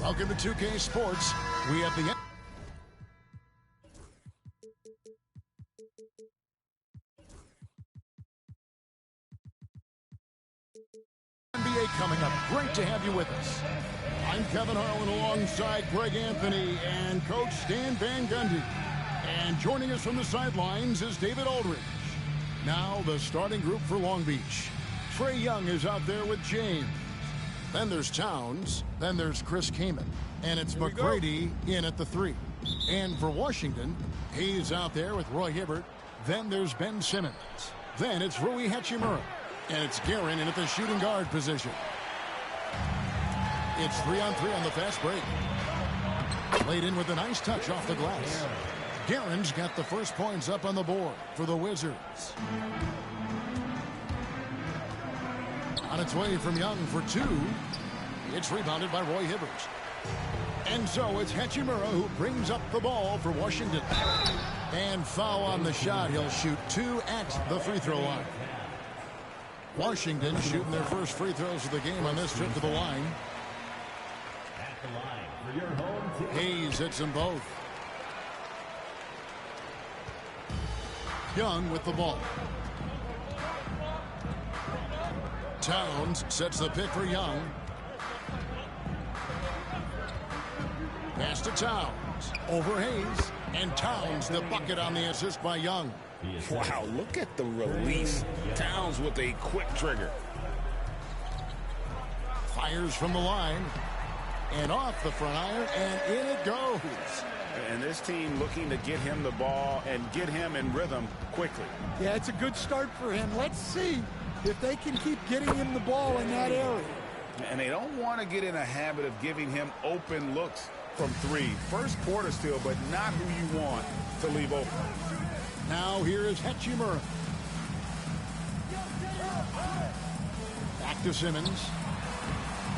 Welcome to 2K Sports. We have the NBA coming up. Great to have you with us. I'm Kevin Harlan alongside Greg Anthony and Coach Stan Van Gundy. And joining us from the sidelines is David Aldridge. Now the starting group for Long Beach. Trae Young is out there with James. Then there's Towns. Then there's Chris Kaman. And it's McGrady in at the 3. And for Washington, he's out there with Roy Hibbert. Then there's Ben Simmons. Then it's Rui Hachimura. And it's Guerin in at the shooting guard position. It's 3-on-3 on the fast break. Played in with a nice touch off the glass. Guerin's got the first points up on the board for the Wizards. On its way from Young for 2. It's rebounded by Roy Hibbert. And so it's Hachimura who brings up the ball for Washington. And foul on the shot. He'll shoot 2 at the free throw line. Washington shooting their first free throws of the game on this trip to the line. Hayes hits them both. Young with the ball. Towns sets the pick for Young. Pass to Towns. Over Hayes. And Towns the bucket on the assist by Young. Wow, look at the release. Towns with a quick trigger. Fires from the line. And off the front iron. And in it goes. And this team looking to get him the ball and get him in rhythm quickly. Yeah, it's a good start for him. Let's see if they can keep getting him the ball in that area. And they don't want to get in a habit of giving him open looks from 3. First quarter still, but not who you want to leave open. Now here is Hachimura. Back to Simmons.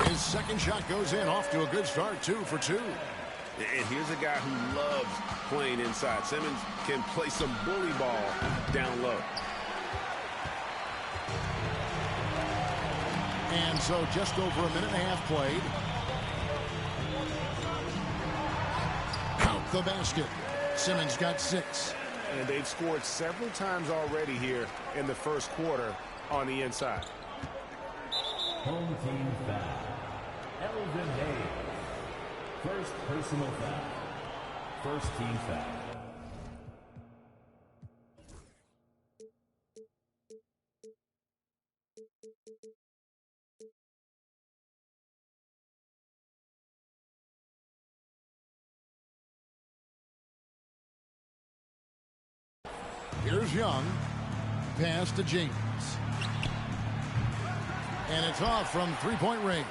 His second shot goes in. Off to a good start. 2 for 2. And here's a guy who loves playing inside. Simmons can play some bully ball down low. And so just over a minute and a half played. Count the basket. Simmons got 6. And they've scored several times already here in the first quarter on the inside. Home team foul. Elvin Hayes. First personal foul. First team foul. Here's Young. Pass to James. And it's off from three-point range.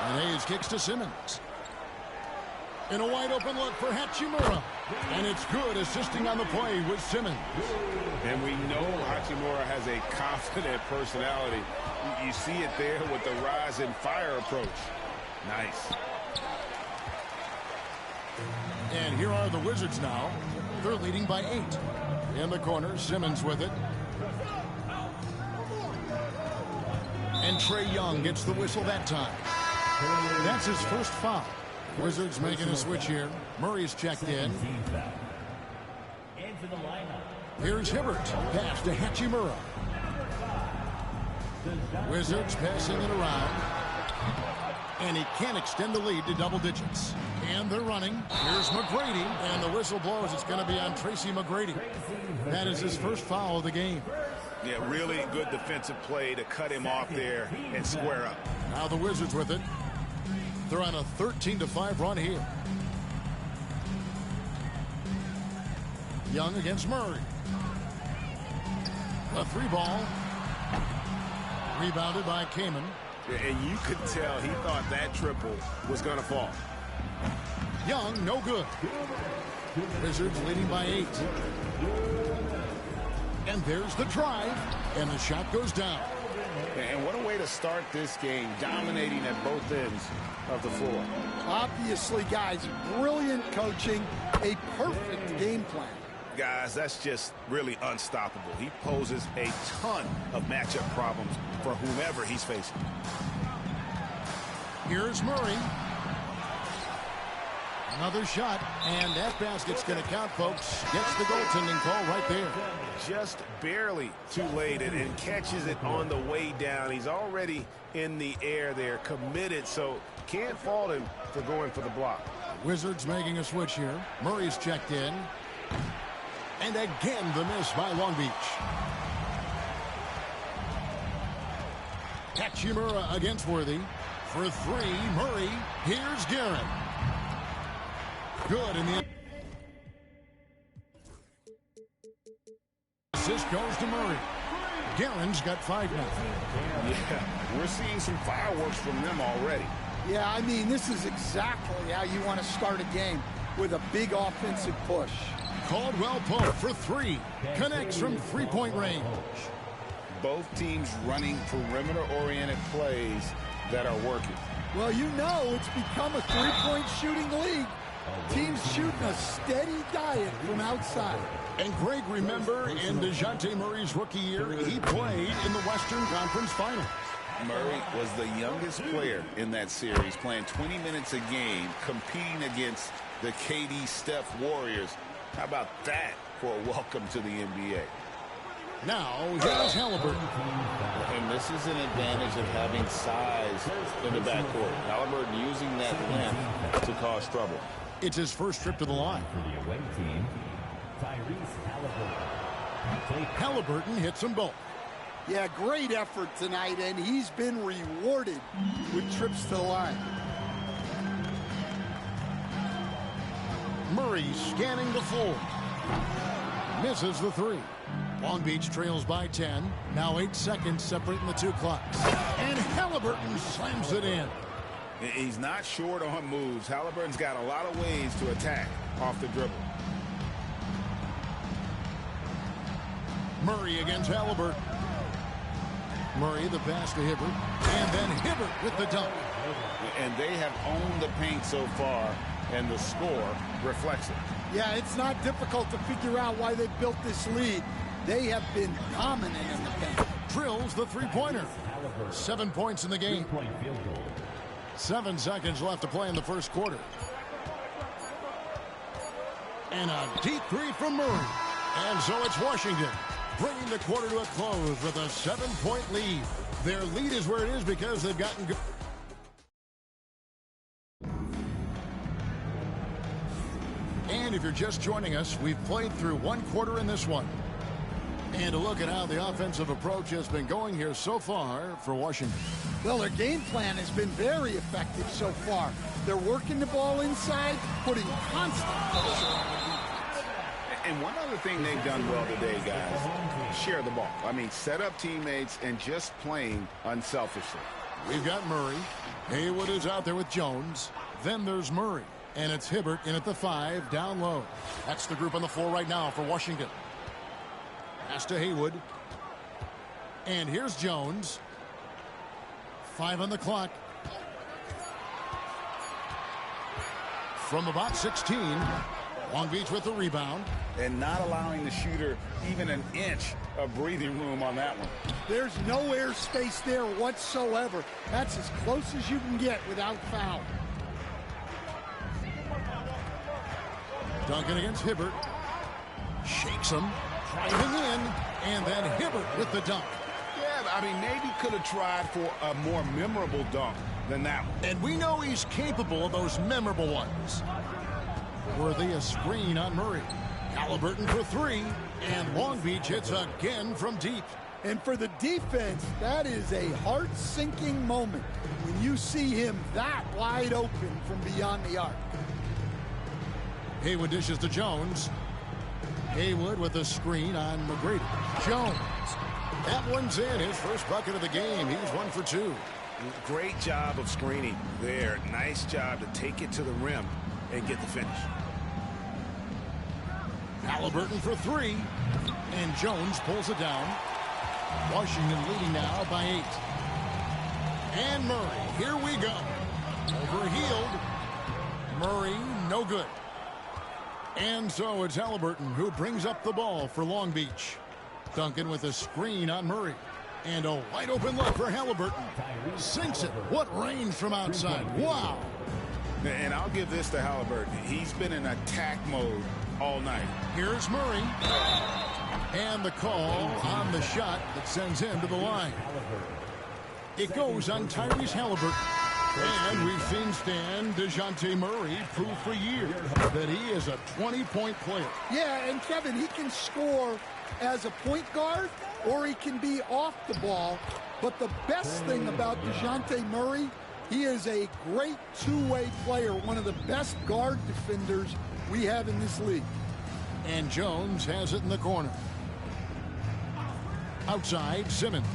And Hayes kicks to Simmons. And a wide-open look for Hachimura. And it's good, assisting on the play with Simmons. And we know Hachimura has a confident personality. You see it there with the rise and fire approach. Nice. And here are the Wizards now. They're leading by 8. In the corner, Simmons with it. And Trae Young gets the whistle that time. That's his first foul. Wizards making a switch here. Murray's checked in. Here's Hibbert. Pass to Hachimura. Wizards passing it around. And he can't extend the lead to double digits. And they're running. Here's McGrady. And the whistle blows. It's going to be on Tracy McGrady. That is his first foul of the game. Yeah, really good defensive play to cut him off there and square up. Now the Wizards with it. They're on a 13-5 run here. Young against Murray. A 3-ball. Rebounded by Kaman. And you could tell he thought that triple was going to fall. Young, no good. Wizards leading by 8. And there's the drive. And the shot goes down. And what a way to start this game, dominating at both ends of the floor. Obviously, guys, brilliant coaching, a perfect game plan. Guys, that's just really unstoppable. He poses a ton of matchup problems for whomever he's facing. Here's Murray. Another shot, and that basket's going to count, folks. Gets the goaltending call right there. Just barely too late and catches it on the way down. He's already in the air there, committed, so can't fault him for going for the block. Wizards making a switch here. Murray's checked in. And again, the miss by Long Beach. Hachimura against Worthy. For three, Murray. Here's Guerin. Good in the assist goes to Murray. Guerin's got 5 now. Yeah, we're seeing some fireworks from them already. Yeah, I mean, this is exactly how you want to start a game, with a big offensive push. Caldwell Pope for 3. Connects from 3-point range. Both teams running perimeter-oriented plays that are working. Well, you know it's become a three-point shooting league. Teams shooting a steady diet from outside. And Greg, remember, in DeJounte Murray's rookie year, he played in the Western Conference Finals. Murray was the youngest player in that series, playing 20 minutes a game, competing against the KD Steph Warriors. How about that for a welcome to the NBA? Now, here's Halliburton. And this is an advantage of having size in the backcourt. Halliburton using that length to cause trouble. It's his first trip to the line. For the away team, Tyrese Halliburton. Halliburton hits them both. Yeah, great effort tonight, and he's been rewarded with trips to the line. Murray scanning the floor. Misses the 3. Long Beach trails by 10. Now 8 seconds separating the 2 clocks. And Halliburton slams it in. He's not short on moves. Halliburton's got a lot of ways to attack off the dribble. Murray against Halliburton. Murray the pass to Hibbert. And then Hibbert with the dunk. And they have owned the paint so far, and the score reflects it. Yeah, it's not difficult to figure out why they built this lead. They have been dominant in the paint. Drills the 3-pointer. 7 points in the game. 7 seconds left to play in the first quarter. And a deep 3 from Murray. And so it's Washington bringing the quarter to a close with a 7-point lead. Their lead is where it is because they've gotten good. And if you're just joining us, we've played through 1 quarter in this one. And a look at how the offensive approach has been going here so far for Washington. Well, their game plan has been very effective so far. They're working the ball inside, putting constant pressure on the defense. And one other thing they've done well today, guys, share the ball. I mean, set up teammates and just playing unselfishly. We've got Murray. Haywood is out there with Jones. Then there's Murray. And it's Hibbert in at the 5, down low. That's the group on the floor right now for Washington. Pass to Haywood. And here's Jones. 5 on the clock. From about 16, Long Beach with the rebound. And not allowing the shooter even an inch of breathing room on that one. There's no air space there whatsoever. That's as close as you can get without foul. Duncan against Hibbert. Shakes him. Driving in. And then Hibbert with the dunk. Yeah, I mean, maybe could have tried for a more memorable dunk than that one. And we know he's capable of those memorable ones. Worthy a screen on Murray. Halliburton for 3. And Long Beach hits again from deep. And for the defense, that is a heart-sinking moment when you see him that wide open from beyond the arc. Haywood dishes to Jones. Haywood with a screen on McGrady. Jones. That one's in. His first bucket of the game. He's 1 for 2. Great job of screening there. Nice job to take it to the rim and get the finish. Halliburton for 3. And Jones pulls it down. Washington leading now by 8. And Murray. Here we go. Overhealed. Murray, no good. And so it's Halliburton who brings up the ball for Long Beach. Duncan with a screen on Murray. And a wide open look for Halliburton. Sinks it. What range from outside. Wow. And I'll give this to Halliburton. He's been in attack mode all night. Here's Murray. And the call on the shot that sends him to the line. It goes on Tyrese Halliburton. And we've seen Stan DeJounte Murray prove for years that he is a 20-point player. Yeah, and Kevin, he can score as a point guard or he can be off the ball. But the best thing about DeJounte Murray, he is a great two-way player, one of the best guard defenders we have in this league. And Jones has it in the corner. Outside, Simmons.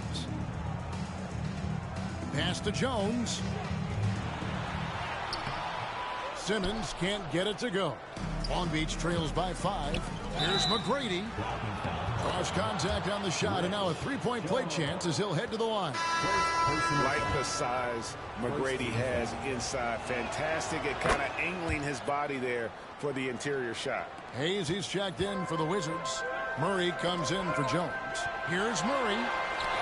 Pass to Jones. Simmons can't get it to go. Long Beach trails by 5. Here's McGrady. Cross contact on the shot, and now a three-point play chance as he'll head to the line. Like the size McGrady has inside. Fantastic at kind of angling his body there for the interior shot. Hayes, he's checked in for the Wizards. Murray comes in for Jones. Here's Murray.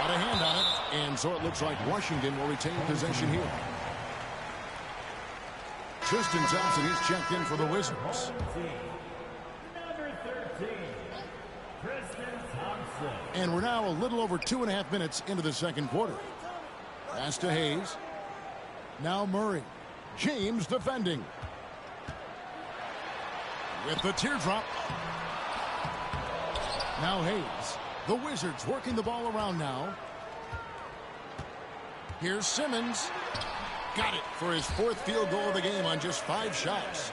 Got a hand on it, and so it looks like Washington will retain possession here. Tristan Thompson, he's checked in for the Wizards. Number 13, Tristan Thompson. And we're now a little over 2.5 minutes into the second quarter. Pass to Hayes. Now Murray. James defending. With the teardrop. Now Hayes. The Wizards working the ball around now. Here's Simmons. Got it for his 4th field goal of the game on just 5 shots.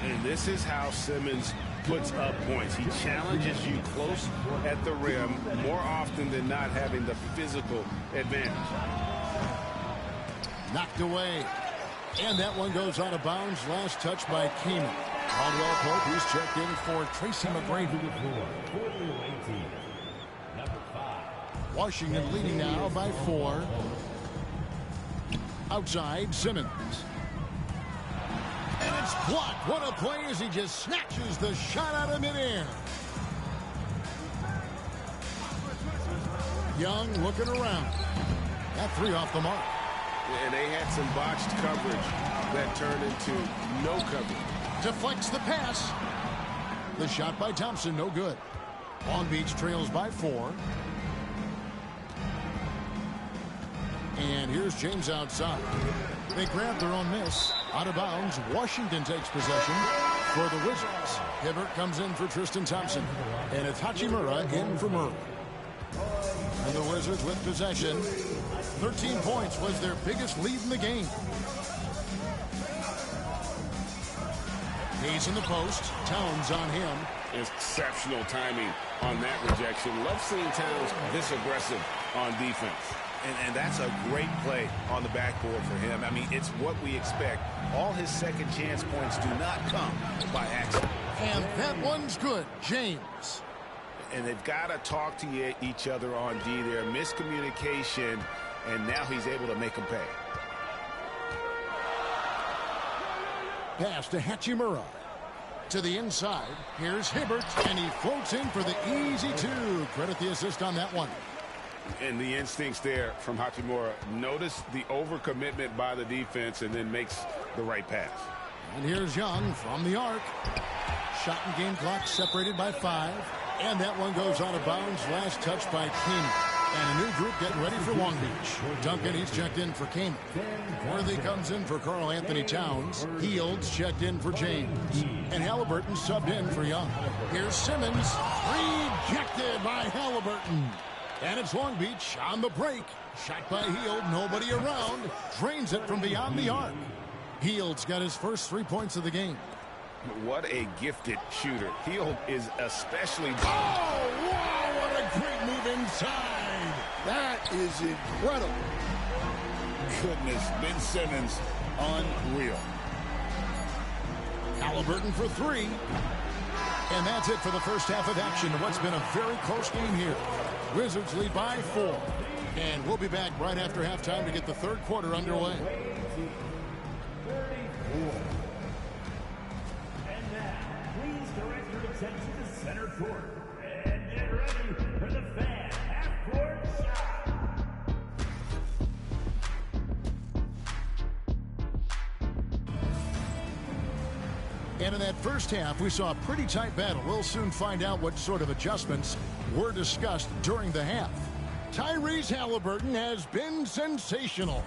And this is how Simmons puts up points. He challenges you close at the rim more often than not, having the physical advantage. Knocked away. And that one goes out of bounds. Last touch by Kaman. Caldwell Pope, who's checked in for Tracy McGrady. Washington leading now by 4. Outside, Simmons. And it's blocked. What a play as he just snatches the shot out of midair. Young looking around. That 3 off the mark. And they had some botched coverage that turned into no coverage. Deflects the pass. The shot by Thompson, no good. Long Beach trails by 4. And here's James outside. They grab their own miss. Out of bounds. Washington takes possession for the Wizards. Hibbert comes in for Tristan Thompson. And it's Hachimura in for Murray. And the Wizards with possession. 13 points was their biggest lead in the game. Hayes in the post. Towns on him. Exceptional timing on that rejection. Love seeing Towns this aggressive on defense. And that's a great play on the backboard for him. I mean, it's what we expect. All his second chance points do not come by accident. And that one's good. James. And they've got to talk to each other on D there. Miscommunication, and now he's able to make them pay. Pass to Hachimura. To the inside. Here's Hibbert, and he floats in for the easy 2. Credit the assist on that one. And the instincts there from Hachimura. Notice the overcommitment by the defense and then makes the right pass. And here's Young from the arc. Shot and game clock separated by 5. And that one goes out of bounds. Last touch by Kaman. And a new group getting ready for Long Beach. Duncan, he's checked in for Kaman. Worthy comes in for Karl Anthony Towns. Fields checked in for James. And Halliburton subbed in for Young. Here's Simmons. Rejected by Halliburton. And it's Long Beach on the break. Shot by Hield, nobody around. Drains it from beyond the arc. Hield's got his first 3 points of the game. What a gifted shooter. Hield is especially... Oh, wow, what a great move inside. That is incredible. Goodness, Ben Simmons, unreal. Halliburton for 3. And that's it for the first half of action in what's been a very close game here. Wizards lead by 4. And we'll be back right after halftime to get the third quarter underway. And now, please direct your attention to center court. And get ready for the fan half-court shot. And in that first half, we saw a pretty tight battle. We'll soon find out what sort of adjustments were discussed during the half. Tyrese Halliburton has been sensational.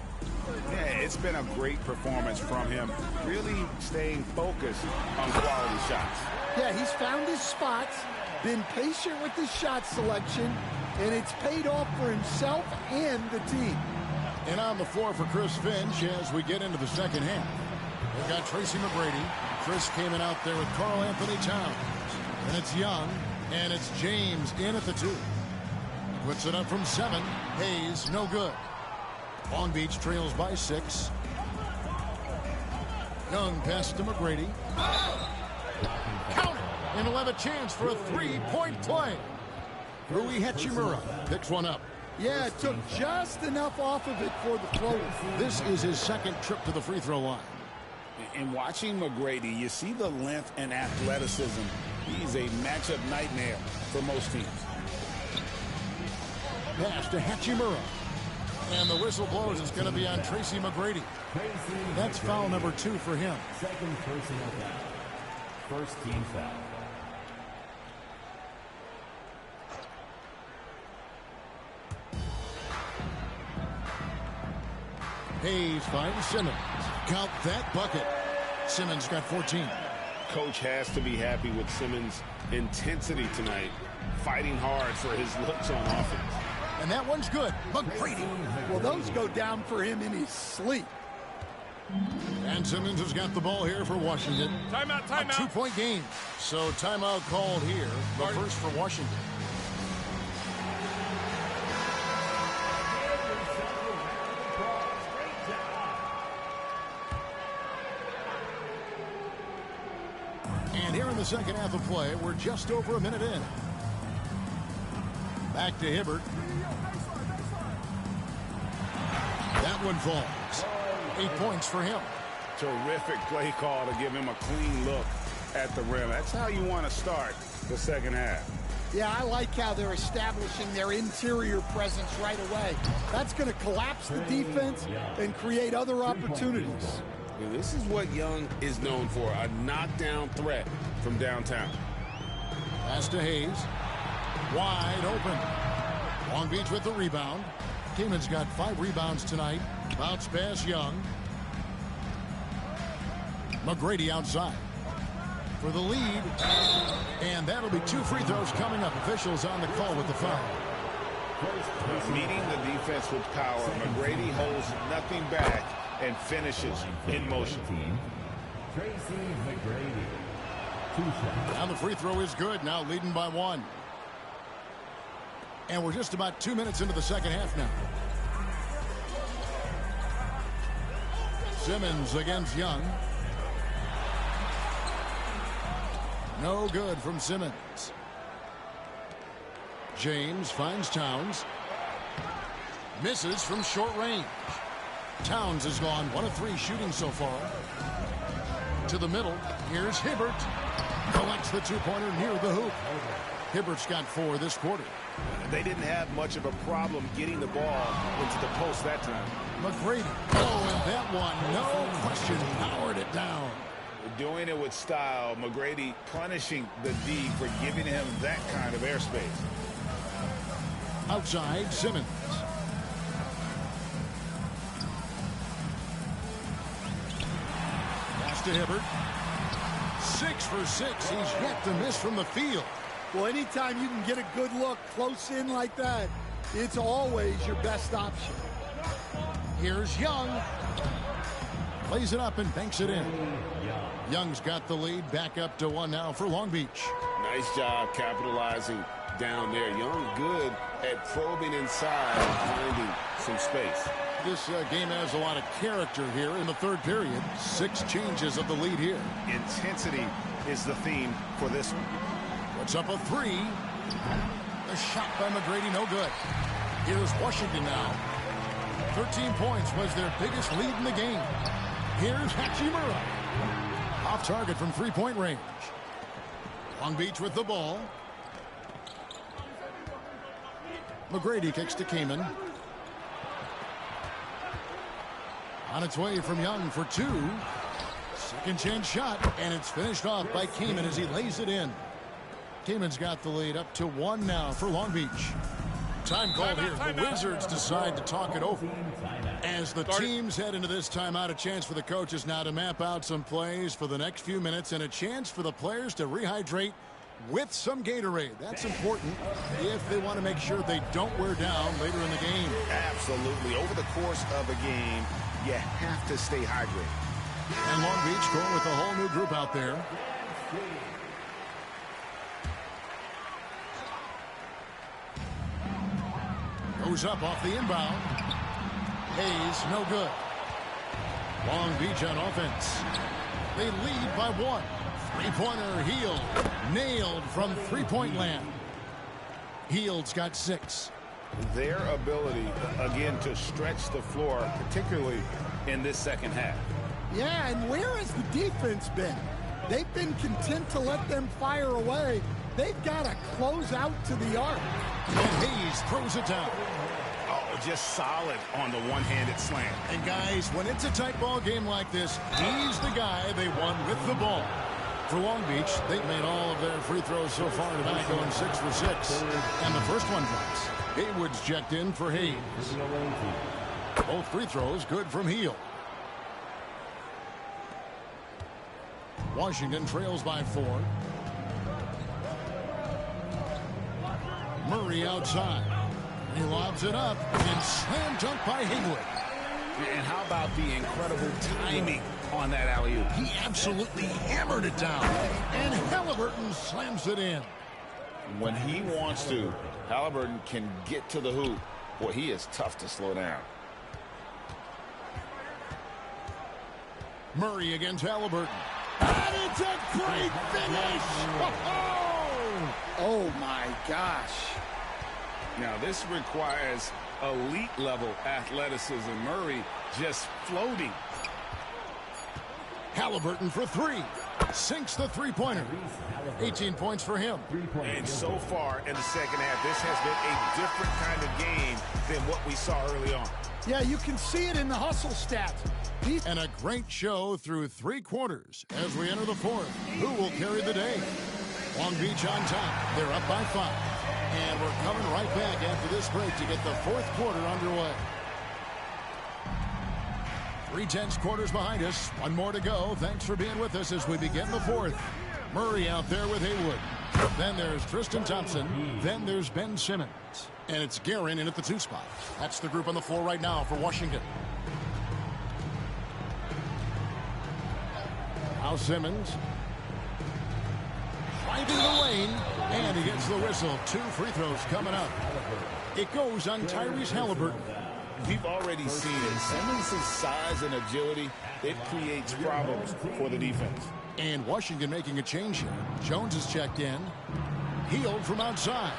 Yeah, it's been a great performance from him, really staying focused on quality shots. Yeah, he's found his spots, been patient with his shot selection, and it's paid off for himself and the team. And on the floor for Chris Finch as we get into the second half. We've got Tracy McGrady. Chris came in out there with Karl Anthony Towns. And it's Young, and it's James in at the 2. Puts it up from 7. Hayes, no good. Long Beach trails by 6. Young pass to McGrady. Count it! And he'll have a chance for a 3-point play. Rui Hachimura picks one up. Yeah, it took just enough off of it for the floater. This is his second trip to the free throw line. In watching McGrady, you see the length and athleticism. He's a matchup nightmare for most teams. Pass to Hachimura. And the whistle blows. It's going to be on Tracy McGrady. That's foul number 2 for him. Second personal foul. First team foul. Hayes finds Simmons. Count that bucket. Simmons got 14. Coach has to be happy with Simmons' intensity tonight, fighting hard for his looks on offense. And that one's good. McGrady. Well, those go down for him in his sleep. And Simmons has got the ball here for Washington. Timeout, A 2-point game. So timeout called here. The first for Washington. And here in the second half of play, we're just over a minute in. Back to Hibbert. That one falls. 8 points for him. Terrific play call to give him a clean look at the rim. That's how you want to start the second half. Yeah, I like how they're establishing their interior presence right away. That's going to collapse the defense and create other opportunities. And this is what Young is known for, a knockdown threat from downtown. Pass to Hayes. Wide open. Long Beach with the rebound. Kamen's got 5 rebounds tonight. Bounce pass Young. McGrady outside for the lead. And that'll be 2 free throws coming up. Officials on the call with the foul. Meeting the defense with power, McGrady holds nothing back and finishes in motion. Tracy McGrady. 2 shots. Now the free throw is good. Now leading by 1. And we're just about 2 minutes into the second half now. Simmons against Young. No good from Simmons. James finds Towns. Misses from short range. Towns has gone 1 of 3 shooting so far. To the middle. Here's Hibbert. Collects the 2-pointer near the hoop. Hibbert's got 4 this quarter. They didn't have much of a problem getting the ball into the post that time. McGrady. Oh, and that one, no question, powered it down. Doing it with style. McGrady punishing the D for giving him that kind of airspace. Outside, Simmons. Pass to Hibbert. 6 for 6. He's yet to miss from the field. Well, anytime you can get a good look close in like that, it's always your best option. Here's Young. Plays it up and banks it in. Young's got the lead. Back up to 1 now for Long Beach. Nice job capitalizing down there. Young good at probing inside and finding some space. This game has a lot of character here in the third period. 6 changes of the lead here. Intensity is the theme for this one. What's up a 3? The shot by McGrady, no good. Here's Washington now. 13 points was their biggest lead in the game. Here's Hachimura. Off target from 3-point range. Long Beach with the ball. McGrady kicks to Kamen. On its way from Young for 2. Second chance shot, and it's finished off by Kamen as he lays it in. Kamen's got the lead up to 1 now for Long Beach. Time called here. The Wizards decide to talk it over. As the teams head into this timeout, a chance for the coaches now to map out some plays for the next few minutes and a chance for the players to rehydrate with some Gatorade. That's important if they want to make sure they don't wear down later in the game. Absolutely. Over the course of a game, you have to stay hydrated. And Long Beach going with a whole new group out there. Goes up off the inbound. Hayes, no good. Long Beach on offense. They lead by 1. Three-pointer, Hield. Nailed from three-point land. Hield's got 6. Their ability, again, to stretch the floor, particularly in this second half. Yeah, and where has the defense been? They've been content to let them fire away. They've got to close out to the arc. And Hayes throws it down. Oh, just solid on the one-handed slam. And guys, when it's a tight ball game like this, he's the guy they won with the ball. For Long Beach, they've made all of their free throws so far tonight, going 6 for 6. And the first one drops. Haywood's checked in for Hayes. Both free throws good from Hield. Washington trails by 4. Murray outside. He lobs it up and slam dunk by Haywood. And how about the incredible timing on that alley-oop? He absolutely hammered it down. And Halliburton slams it in. When he wants to, Halliburton can get to the hoop. Boy, he is tough to slow down. Murray against Halliburton. And it's a great finish! Oh my gosh. Now, this requires elite-level athleticism. Murray just floating. Halliburton for 3. Sinks the three-pointer. 18 points for him. And so far in the second half, this has been a different kind of game than what we saw early on. Yeah, you can see it in the hustle stats. And a great show through 3 quarters as we enter the 4th. Who will carry the day? Long Beach on top. They're up by 5. And we're coming right back after this break to get the 4th quarter underway. 3/10 quarters behind us. 1 more to go. Thanks for being with us as we begin the 4th. Murray out there with Haywood. Then there's Tristan Thompson. Then there's Ben Simmons. And it's Guerin in at the 2 spot. That's the group on the floor right now for Washington. Now Simmons. Driving the lane. And he gets the whistle. 2 free throws coming up. It goes on Tyrese Halliburton. We've already seen it. Simmons' size and agility, it creates problems for the defense. And Washington making a change here. Jones is checked in. Hield from outside.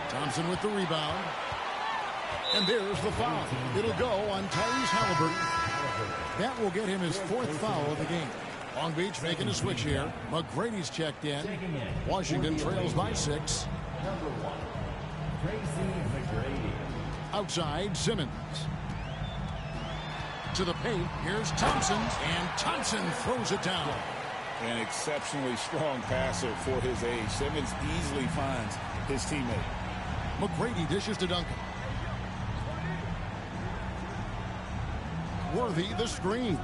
Thompson with the rebound. And there's the foul. It'll go on Tyrese Halliburton. That will get him his 4th foul of the game. Long Beach making a switch here. McGrady's checked in. Washington trails by 6. Outside, Simmons. To the paint, here's Thompson, and Thompson throws it down. An exceptionally strong passer for his age. Simmons easily finds his teammate. McGrady dishes to Duncan. Worthy the screen.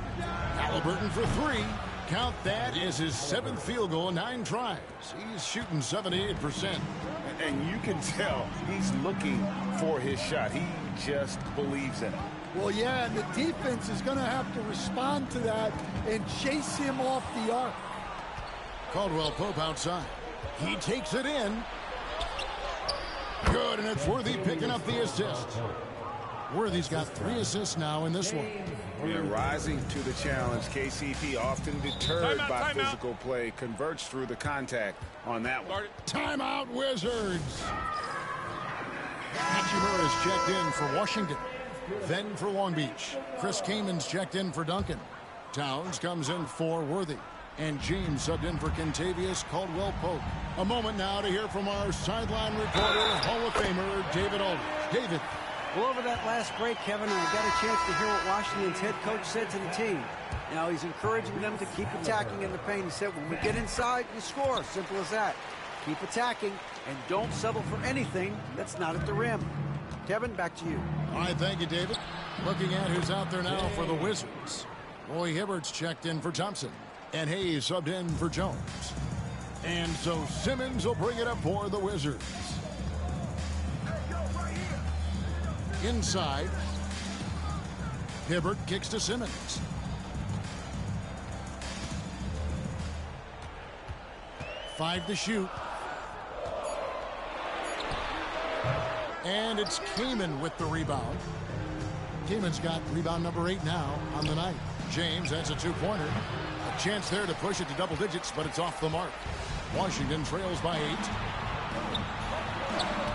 Halliburton for 3. Count that as his 7th field goal in 9 tries. He's shooting 78%. And you can tell he's looking for his shot. He just believes in it. Well, yeah, and the defense is going to have to respond to that and chase him off the arc. Caldwell Pope outside. He takes it in. Good, and it's Worthy picking up the assist. Worthy's got 3 assists now in this one. Yeah, rising to the challenge. KCP often deterred by physical play, converts through the contact on that one. Timeout, Wizards. Hachimura's checked in for Washington. Then for Long Beach. Chris Kamen's checked in for Duncan. Towns comes in for Worthy. And James subbed in for Kentavious Caldwell-Pope. A moment now to hear from our sideline reporter, Hall of Famer David Aldridge. David. Well, over that last break, Kevin, I got a chance to hear what Washington's head coach said to the team. Now he's encouraging them to keep attacking in the paint. He said, when we get inside, you score. Simple as that. Keep attacking and don't settle for anything that's not at the rim. Kevin, back to you. All right, thank you, David. Looking at who's out there now for the Wizards. Roy Hibbert's checked in for Thompson. And Hayes subbed in for Jones. And so Simmons will bring it up for the Wizards. Inside. Hibbert kicks to Simmons. Five to shoot. And it's Kaman with the rebound. Kaman's got rebound number 8 now on the night. James, that's a two-pointer. A chance there to push it to double digits, but it's off the mark. Washington trails by 8.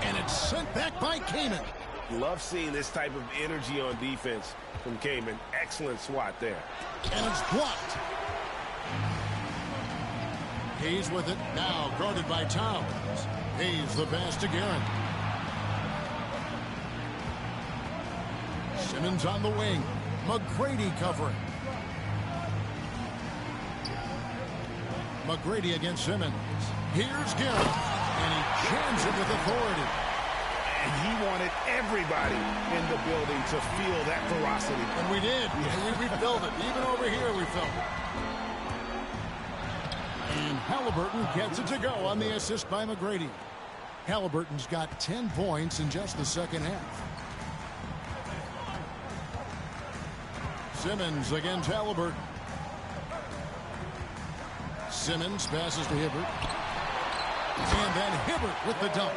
And it's sent back by Kaman. Love seeing this type of energy on defense from Kaman. Excellent swat there. And it's blocked. Hayes with it. Now guarded by Towns. Hayes the pass to Guerin. Simmons on the wing. McGrady covering. McGrady against Simmons. Here's Guerin. And he jams it with authority. And he wanted everybody in the building to feel that ferocity. And we did. Yeah. We felt it. Even over here we felt it. And Halliburton gets it to go on the assist by McGrady. Halliburton's got 10 points in just the second half. Simmons against Halliburton. Simmons passes to Hibbert. And then Hibbert with the dunk.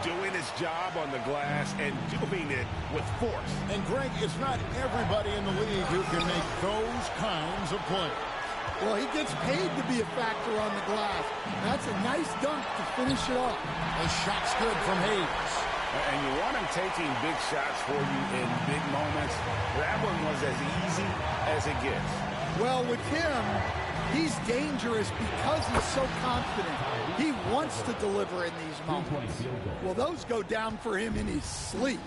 Doing his job on the glass and doing it with force. And Greg, it's not everybody in the league who can make those kinds of plays. Well, he gets paid to be a factor on the glass. That's a nice dunk to finish it off. The shot's good from Hayes. And you want him taking big shots for you in big moments. That one was as easy as it gets. Well, with him, he's dangerous because he's so confident. He wants to deliver in these moments. Well, those go down for him in his sleep.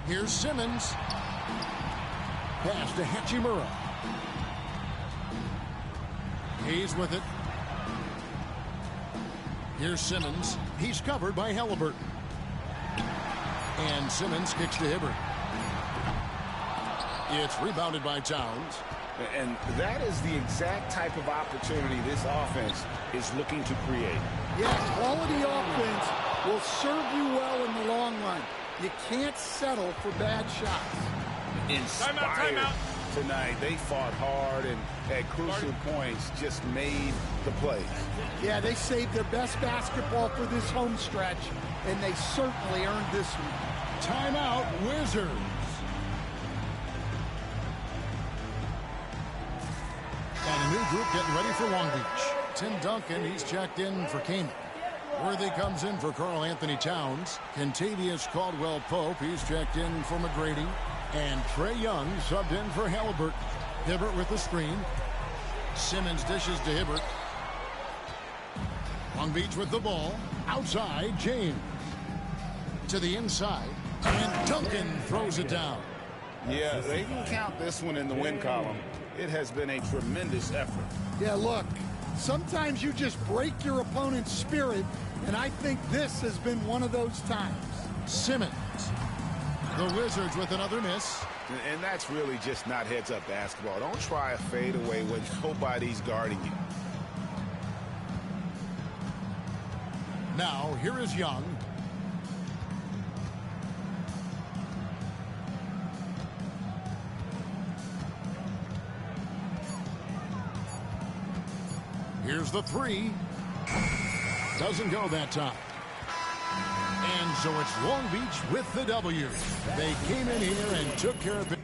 Here's Simmons. Pass to Hachimura. Hayes with it. Here's Simmons. He's covered by Halliburton. And Simmons kicks to Hibbert. It's rebounded by Towns. And that is the exact type of opportunity this offense is looking to create. Yeah, quality offense will serve you well in the long run. You can't settle for bad shots. Inspired tonight. They fought hard and at crucial points just made the play. Yeah, they saved their best basketball for this home stretch, and they certainly earned this one. Timeout, Wizards. And a new group getting ready for Long Beach. Tim Duncan, he's checked in for Kaman. Worthy comes in for Karl Anthony Towns. Kentavious Caldwell-Pope, he's checked in for McGrady. And Trae Young subbed in for Halliburton. Hibbert with the screen. Simmons dishes to Hibbert. Long Beach with the ball. Outside, James. To the inside. And Duncan throws it down. Yeah, they can count this one in the win column. It has been a tremendous effort. Yeah, look, sometimes you just break your opponent's spirit, and I think this has been one of those times. Simmons. The Wizards with another miss. And that's really just not heads-up basketball. Don't try a fadeaway when nobody's guarding you. Now, here is Young. Here's the three. Doesn't go that time. And so it's Long Beach with the W. They came in here and took care of it.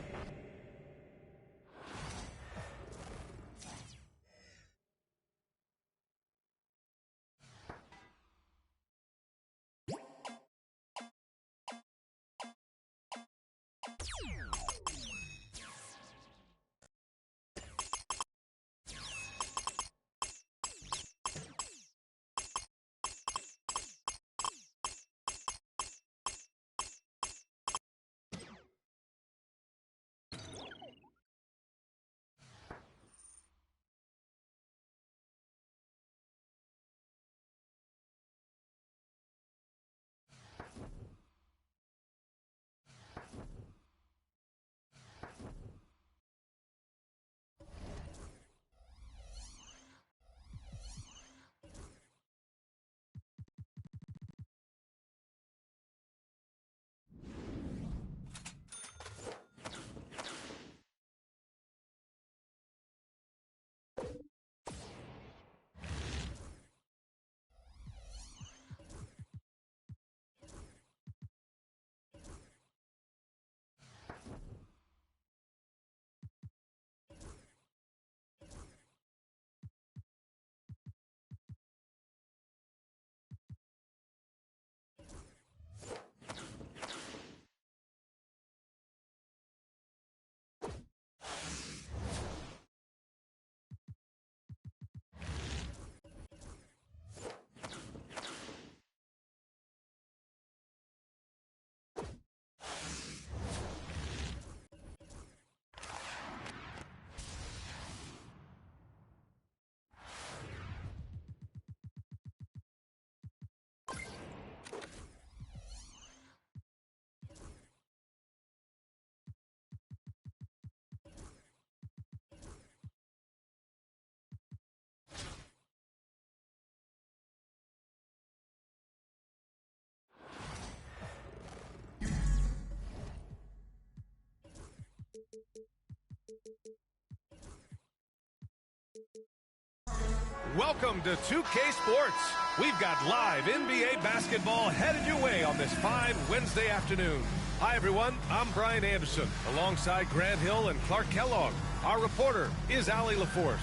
welcome to 2K Sports. We've got live NBA basketball headed your way on this fine Wednesday afternoon. Hi, everyone. I'm Brian Anderson, alongside Grant Hill and Clark Kellogg. Our reporter is Allie LaForce.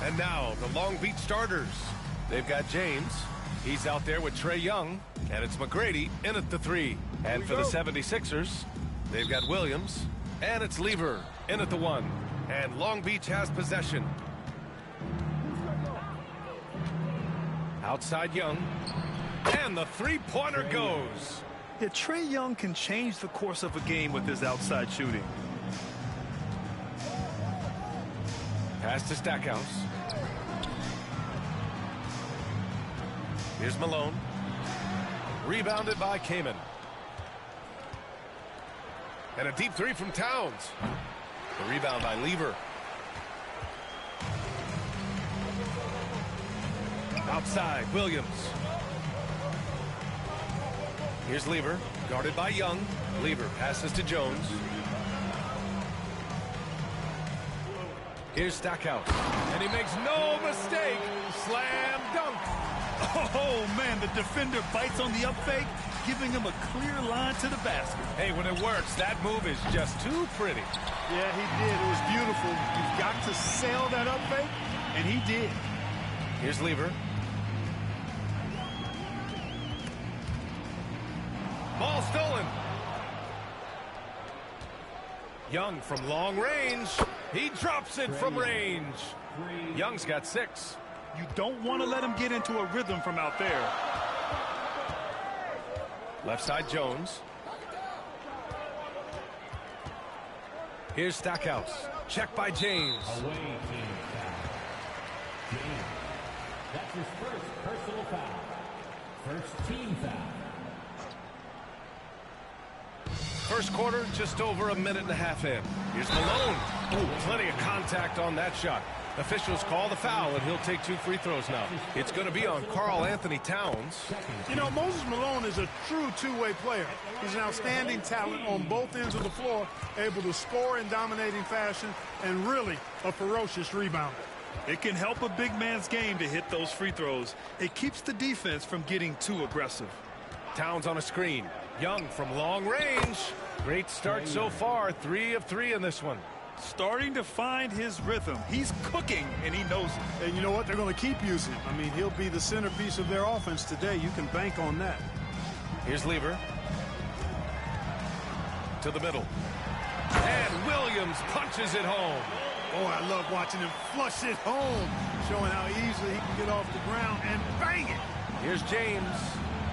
And now, the Long Beach starters. They've got James. He's out there with Trae Young. And it's McGrady in at the 3. And for the 76ers, they've got Williams. And it's Lever in at the 1. And Long Beach has possession. Outside Young. And the three-pointer goes. Yeah, Trae Young can change the course of a game with his outside shooting. Pass to Stackhouse. Here's Malone. Rebounded by Kaman. And a deep 3 from Towns. The rebound by Lever. Outside, Williams. Here's Lever, guarded by Young. Lever passes to Jones. Here's Stackhouse, and he makes no mistake. Slam dunk. Oh, man, the defender bites on the up fake, giving him a clear line to the basket. Hey, when it works, that move is just too pretty. Yeah, he did. It was beautiful. You've got to sail that up fake, and he did. Here's Lever. Ball stolen. Young from long range. He drops it from range. Young's got 6. You don't want to let him get into a rhythm from out there. Left side Jones. Here's Stackhouse. Check by James. Away team foul. James. That's his first personal foul. First team foul. First quarter, just over a minute and a half in. Here's Malone. Ooh, plenty of contact on that shot. Officials call the foul, and he'll take 2 free throws now. It's going to be on Karl Anthony Towns. You know, Moses Malone is a true two-way player. He's an outstanding talent on both ends of the floor, able to score in dominating fashion, and really a ferocious rebounder. It can help a big man's game to hit those free throws. It keeps the defense from getting too aggressive. Towns on a screen. Young from long range. Great start so far. 3 of 3 in this one. Starting to find his rhythm. He's cooking, and he knows it. And you know what? They're going to keep using him. I mean, he'll be the centerpiece of their offense today. You can bank on that. Here's Lever. To the middle. And Williams punches it home. Oh, I love watching him flush it home, showing how easily he can get off the ground and bang it. Here's James.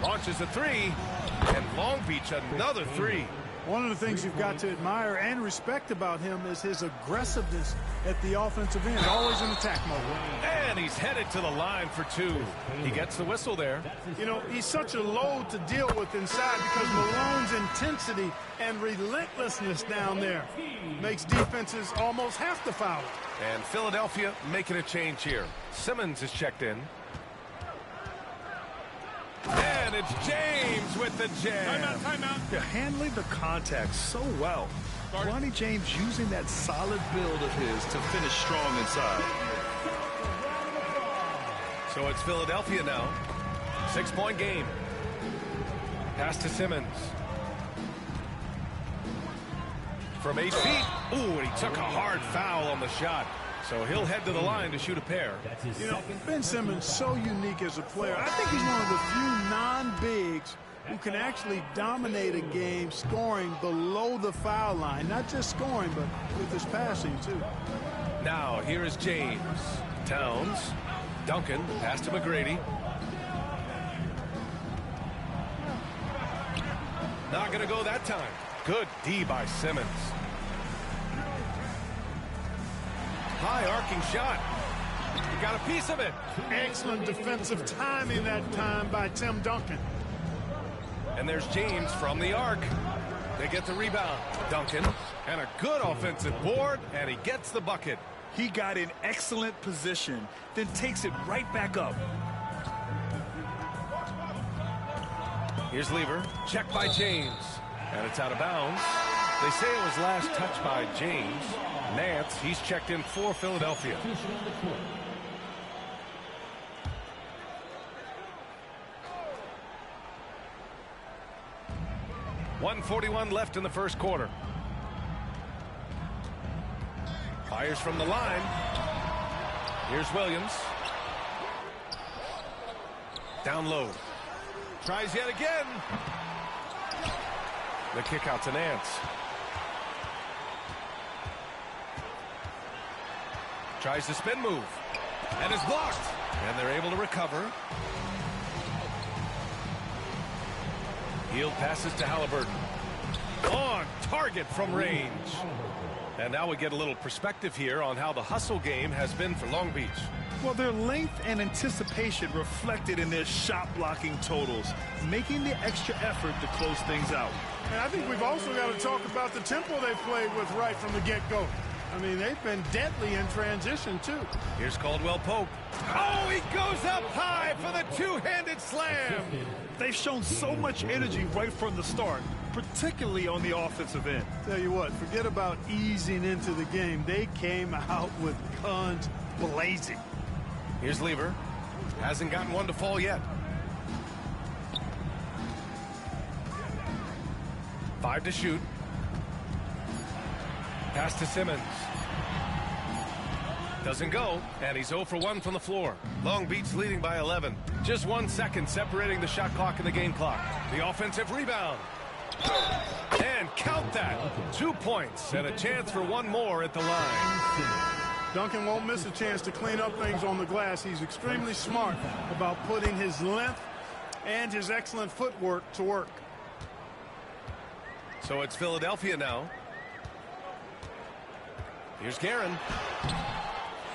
Launches a 3. And Long Beach another 3. One of the things you've got to admire and respect about him is his aggressiveness at the offensive end, always in attack mode. And he's headed to the line for 2. He gets the whistle there. You know, he's such a load to deal with inside because Malone's intensity and relentlessness down there makes defenses almost have to foul. And Philadelphia making a change here. Simmons is checked in. And it's James with the jam. Timeout. They're handling the contact so well. Ronnie James using that solid build of his to finish strong inside. So it's Philadelphia now. 6-point game. Pass to Simmons. From 8 feet. Ooh, and he took a hard foul on the shot. So he'll head to the line to shoot a pair. You know, Ben Simmons so unique as a player. I think he's one of the few non-bigs who can actually dominate a game scoring below the foul line. Not just scoring, but with his passing, too. Now, here is James. Towns. Duncan. Pass to McGrady. Not going to go that time. Good D by Simmons. High arcing shot. He got a piece of it. Excellent defensive timing that time by Tim Duncan. And there's James from the arc. They get the rebound. Duncan. And a good offensive board. And he gets the bucket. He got in excellent position, then takes it right back up. Here's Lever. Checked by James. And it's out of bounds. They say it was last touched by James. Nance, he's checked in for Philadelphia. 1:41 left in the first quarter. Fires from the line. Here's Williams. Down low. Tries yet again. The kick out to Nance. Tries the spin move. And is blocked. And they're able to recover. Field passes to Halliburton. On target from range. And now we get a little perspective here on how the hustle game has been for Long Beach. Well, their length and anticipation reflected in their shot blocking totals, making the extra effort to close things out. And I think we've also got to talk about the tempo they played with right from the get-go. I mean, they've been deadly in transition, too. Here's Caldwell Pope. Oh, he goes up high for the two-handed slam. They've shown so much energy right from the start, particularly on the offensive end. Tell you what, forget about easing into the game. They came out with guns blazing. Here's Lever. Hasn't gotten one to fall yet. 5 to shoot. Pass to Simmons. Doesn't go, and he's 0 for 1 from the floor. Long Beach leading by 11. Just 1 second separating the shot clock and the game clock. The offensive rebound. And count that. 2 points and a chance for one more at the line. Duncan won't miss a chance to clean up things on the glass. He's extremely smart about putting his length and his excellent footwork to work. So it's Philadelphia now. Here's Guerin.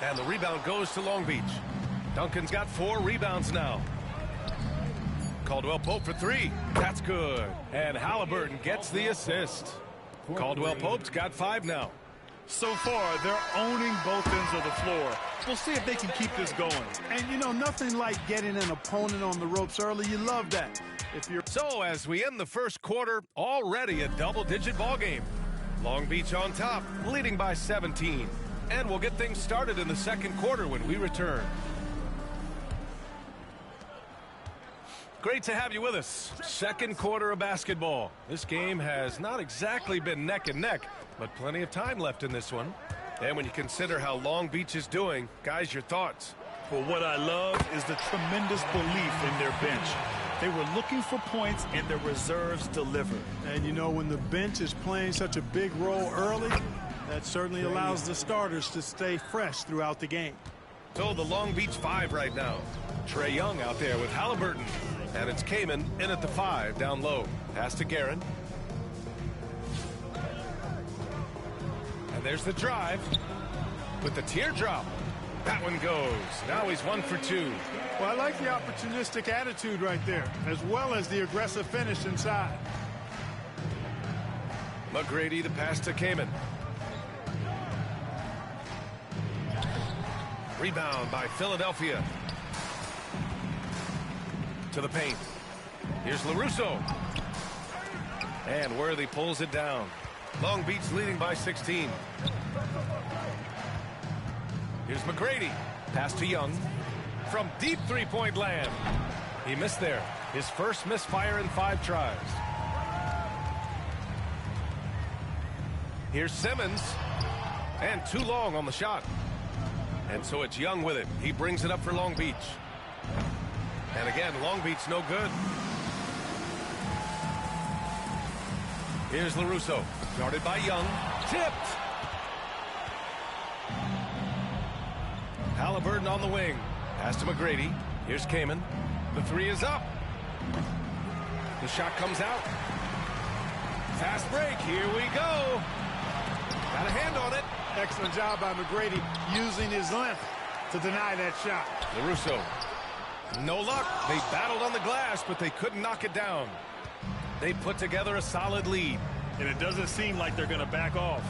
And the rebound goes to Long Beach. Duncan's got 4 rebounds now. Caldwell Pope for 3. That's good. And Halliburton gets the assist. Caldwell Pope's got 5 now. So far, they're owning both ends of the floor. We'll see if they can keep this going. And, you know, nothing like getting an opponent on the ropes early. You love that. So as we end the first quarter, already a double-digit ball game. Long Beach on top, leading by 17. And we'll get things started in the second quarter when we return. Great to have you with us. Second quarter of basketball. This game has not exactly been neck and neck, but plenty of time left in this one. And when you consider how Long Beach is doing, guys, your thoughts? Well, what I love is the tremendous belief in their bench. They were looking for points, and their reserves delivered. And, you know, when the bench is playing such a big role early, that certainly allows the starters to stay fresh throughout the game. So the Long Beach 5 right now. Trae Young out there with Halliburton. And it's Kaman in at the 5 down low. Pass to Guerin. And there's the drive with the teardrop. That one goes. Now he's 1 for 2. Well, I like the opportunistic attitude right there, as well as the aggressive finish inside. McGrady to pass to Kaman. Rebound by Philadelphia. To the paint. Here's LaRusso. And Worthy pulls it down. Long Beach leading by 16. Here's McGrady. Pass to Young. From deep three-point land. He missed there. His first misfire in 5 tries. Here's Simmons. And too long on the shot. And so it's Young with it. He brings it up for Long Beach. And again, Long Beach no good. Here's LaRusso. Guarded by Young. Tipped. Halliburton on the wing. Pass to McGrady. Here's Kaman. The 3 is up. The shot comes out. Fast break. Here we go. Got a hand on it. Excellent job by McGrady using his length to deny that shot. LaRusso. No luck. They battled on the glass, but they couldn't knock it down. They put together a solid lead. And it doesn't seem like they're going to back off.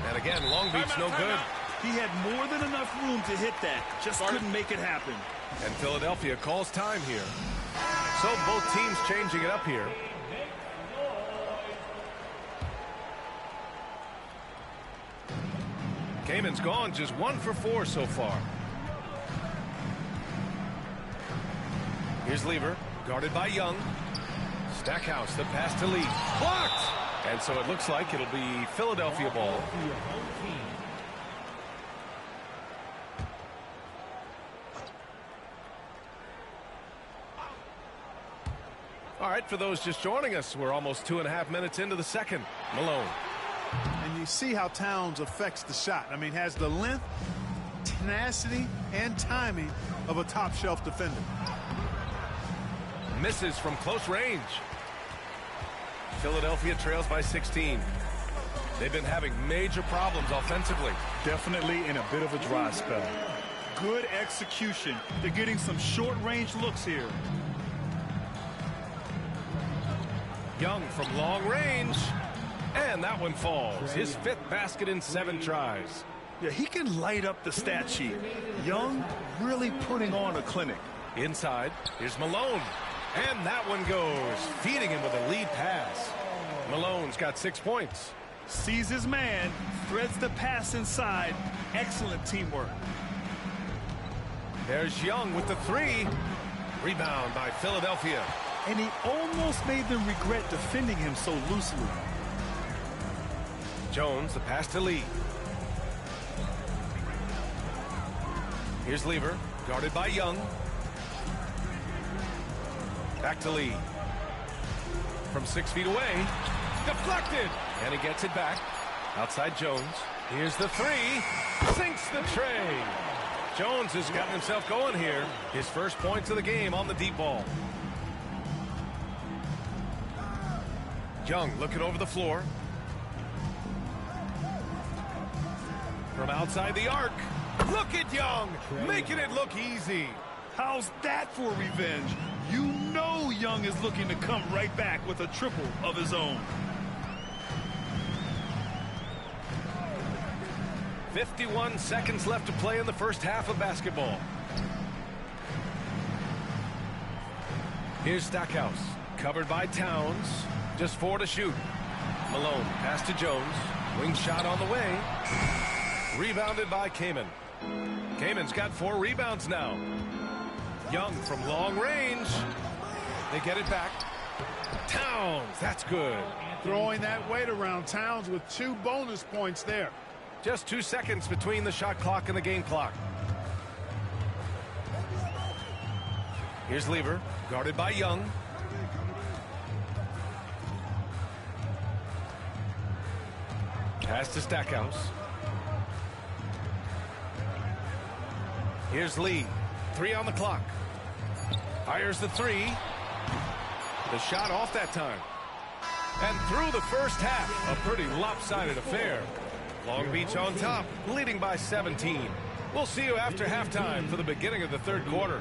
And again, Long Beach no good. He had more than enough room to hit that. Just couldn't make it happen. And Philadelphia calls time here. So both teams changing it up here. Kaman's gone, just 1 for 4 so far. Here's Lever, guarded by Young. Stackhouse, the pass to Lee. Blocked! And so it looks like it'll be Philadelphia ball. All right, for those just joining us, we're almost 2.5 minutes into the second. Malone. And you see how Towns affects the shot. I mean, has the length, tenacity, and timing of a top-shelf defender. Misses from close range. Philadelphia trails by 16. They've been having major problems offensively. Definitely in a bit of a dry spell. Good execution. They're getting some short-range looks here. Young from long range. And that one falls. His 5th basket in 7 tries. Yeah, he can light up the stat sheet. Young really putting on a clinic. Inside, here's Malone. And that one goes, feeding him with a lead pass. Malone's got 6 points. Sees his man, threads the pass inside. Excellent teamwork. There's Young with the 3. Rebound by Philadelphia. And he almost made them regret defending him so loosely. Jones, the pass to Lee. Here's Lever, guarded by Young. Back to Lee. From 6 feet away. Deflected. And he gets it back. Outside Jones. Here's the 3. Sinks the tray. Jones has gotten himself going here. His first points of the game on the deep ball. Young looking over the floor. From outside the arc. Look at Young, making it look easy. How's that for revenge? You know Young is looking to come right back with a triple of his own. 51 seconds left to play in the first half of basketball. Here's Stackhouse, covered by Towns. Just 4 to shoot. Malone, pass to Jones. Wing shot on the way. Rebounded by Kaman. Kaman's got 4 rebounds now. Young from long range. They get it back. Towns, that's good. Throwing that weight around. Towns with 2 bonus points there. Just 2 seconds between the shot clock and the game clock. Here's Lever, guarded by Young. Pass to Stackhouse. Here's Lee. 3 on the clock. Fires the 3. The shot off that time. And through the first half, a pretty lopsided affair. Long Beach on top, leading by 17. We'll see you after halftime for the beginning of the third quarter.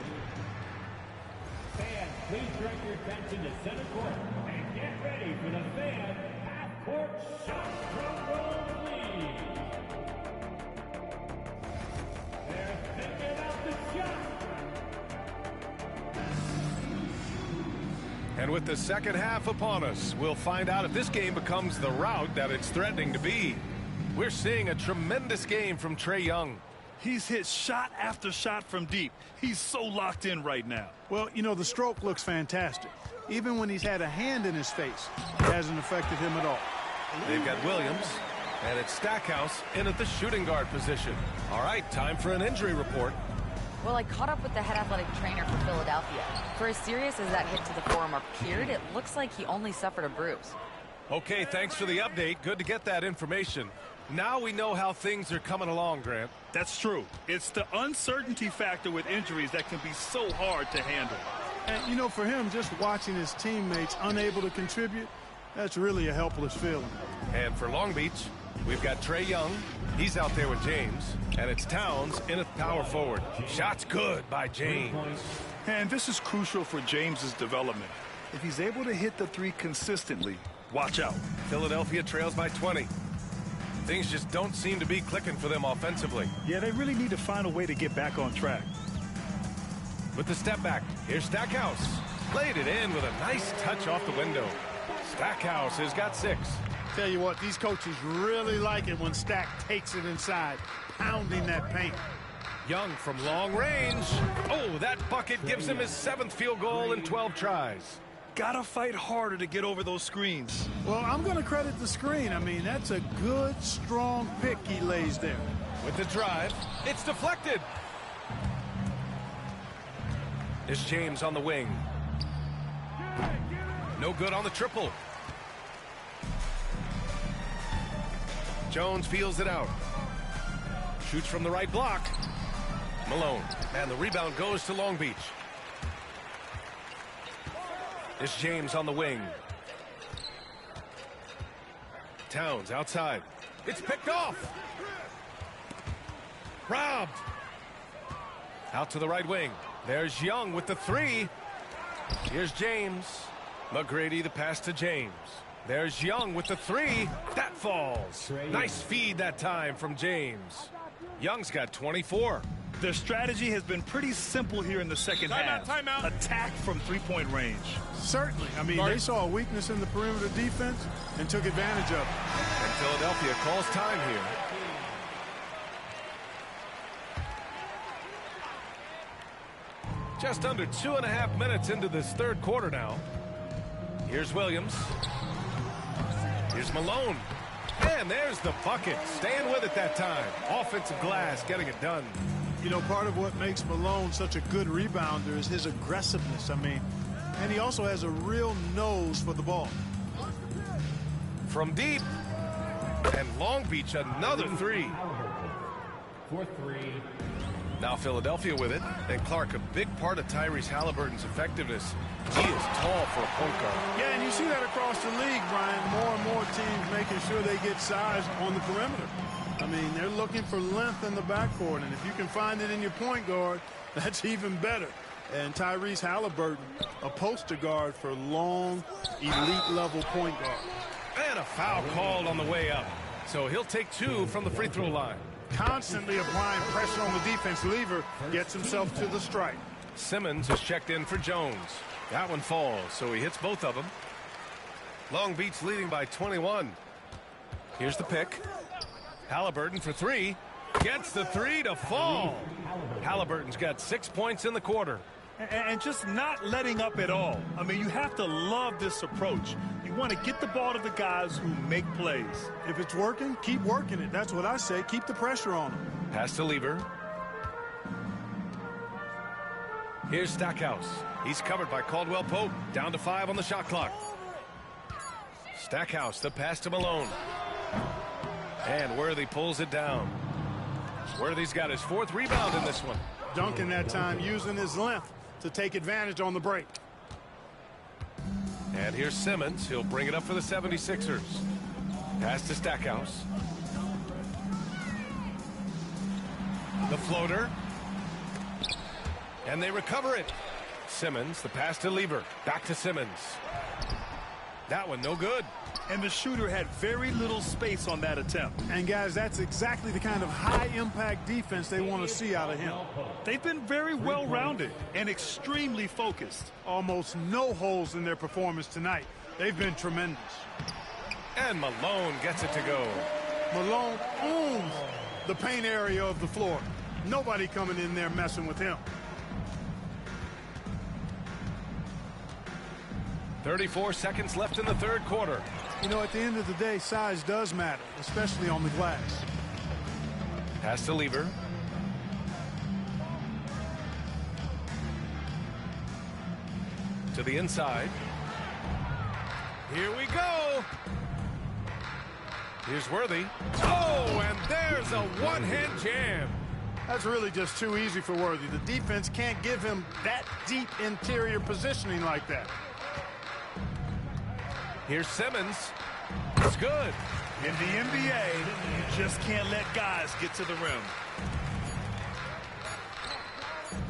Fans, please direct your attention to center court and get ready for the fan half-court shot from Rome lead. They're thinking of the shot. And with the second half upon us, we'll find out if this game becomes the rout that it's threatening to be. We're seeing a tremendous game from Trae Young. He's hit shot after shot from deep. He's so locked in right now. Well, you know, the stroke looks fantastic. Even when he's had a hand in his face, it hasn't affected him at all. They've got Williams, and it's Stackhouse in at the shooting guard position. All right, time for an injury report. Well, I caught up with the head athletic trainer for Philadelphia. For as serious as that hit to the forearm appeared, it looks like he only suffered a bruise. Okay, thanks for the update. Good to get that information. Now we know how things are coming along, Grant. That's true. It's the uncertainty factor with injuries that can be so hard to handle. And, you know, for him, just watching his teammates unable to contribute, that's really a helpless feeling. And for Long Beach, we've got Trae Young. He's out there with James. And it's Towns in at power forward. Shots good by James. And this is crucial for James's development. If he's able to hit the 3 consistently, watch out. Philadelphia trails by 20. Things just don't seem to be clicking for them offensively. Yeah, they really need to find a way to get back on track. With the step back, here's Stackhouse. Laid it in with a nice touch off the window. Stackhouse has got 6. Tell you what, these coaches really like it when Stack takes it inside, pounding that paint. Young from long range. Oh, that bucket gives him his 7th field goal in 12 tries. got to fight harder to get over those screens. Well, I'm going to credit the screen. I mean, that's a good, strong pick he lays there. With the drive, it's deflected. It's James on the wing. No good on the triple. Jones feels it out. Shoots from the right block. Malone. And the rebound goes to Long Beach. It's James on the wing. Towns outside. It's picked off. Robbed. Out to the right wing. There's Young with the three. Here's James. McGrady the pass to James. There's Young with the three. That falls. Nice feed that time from James. Young's got 24. Their strategy has been pretty simple here in the second half. Timeout. Attack from three-point range. Certainly. I mean, they saw a weakness in the perimeter defense and took advantage of it. And Philadelphia calls time here. Just under 2.5 minutes into this third quarter now. Here's Williams. Here's Malone. And there's the bucket. Staying with it that time. Offensive glass, getting it done. You know, part of what makes Malone such a good rebounder is his aggressiveness. I mean, and he also has a real nose for the ball. From deep. And Long Beach, another three. For three. Now Philadelphia with it. And Clark, a big part of Tyrese Halliburton's effectiveness. He is tall for a point guard. Yeah, and you see that across the league, Brian. More and more teams making sure they get size on the perimeter. I mean, they're looking for length in the backcourt, and if you can find it in your point guard, that's even better. And Tyrese Halliburton, a poster guard for long, elite-level point guard. And a foul called on the way up. So he'll take two from the free throw line. Constantly applying pressure on the defense. Lever gets himself to the strike. Simmons is checked in for Jones. That one falls, so he hits both of them. Long Beach leading by 21. Here's the pick. Halliburton for three. Gets the three to fall. Halliburton's got 6 points in the quarter. And just not letting up at all. I mean, you have to love this approach. You want to get the ball to the guys who make plays. If it's working, keep working it. That's what I say. Keep the pressure on them. Pass to Lever. Here's Stackhouse. He's covered by Caldwell Pope. Down to 5 on the shot clock. Stackhouse, the pass to Malone. And Worthy pulls it down. Worthy's got his 4th rebound in this one. Duncan that time using his length to take advantage on the break. And here's Simmons. He'll bring it up for the 76ers. Pass to Stackhouse. The floater. And they recover it. Simmons, the pass to Lever. Back to Simmons. That one no good. And the shooter had very little space on that attempt. And guys, that's exactly the kind of high-impact defense they want to see out of him. They've been very well-rounded and extremely focused. Almost no holes in their performance tonight. They've been tremendous. And Malone gets it to go. Malone owns the paint area of the floor. Nobody coming in there messing with him. 34 seconds left in the third quarter. You know, at the end of the day, size does matter, especially on the glass. Pass to Lever. To the inside. Here we go. Here's Worthy. Oh, and there's a one-hand jam. That's really just too easy for Worthy. The defense can't give him that deep interior positioning like that. Here's Simmons. It's good. In the NBA, you just can't let guys get to the rim.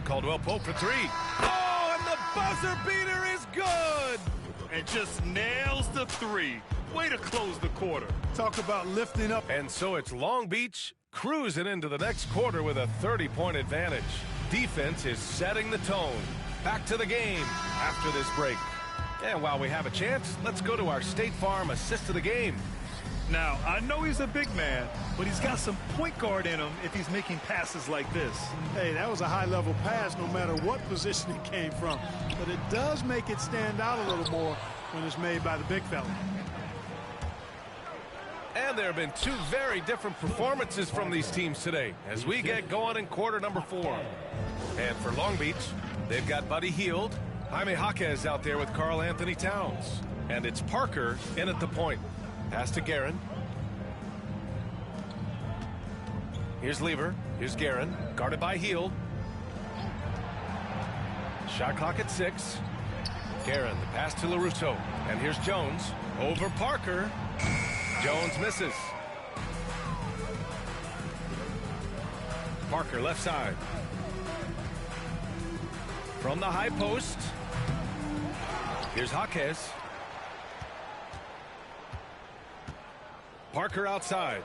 Caldwell Pope for three. Oh, and the buzzer beater is good. And just nails the three. Way to close the quarter. Talk about lifting up. And so it's Long Beach cruising into the next quarter with a 30-point advantage. Defense is setting the tone. Back to the game after this break. And while we have a chance, let's go to our State Farm assist of the game. Now, I know he's a big man, but he's got some point guard in him if he's making passes like this. Hey, that was a high-level pass no matter what position it came from. But it does make it stand out a little more when it's made by the big fella. And there have been two very different performances from these teams today as we get going in quarter number 4. And for Long Beach, they've got Buddy Hield, Jaime Jaquez out there with Karl Anthony Towns. And it's Parker in at the point. Pass to Guerin. Here's Lever. Here's Guerin. Guarded by Hield. Shot clock at 6. Guerin, the pass to LaRusso. And here's Jones. Over Parker. Jones misses. Parker left side. From the high post. Here's Jaquez. Parker outside.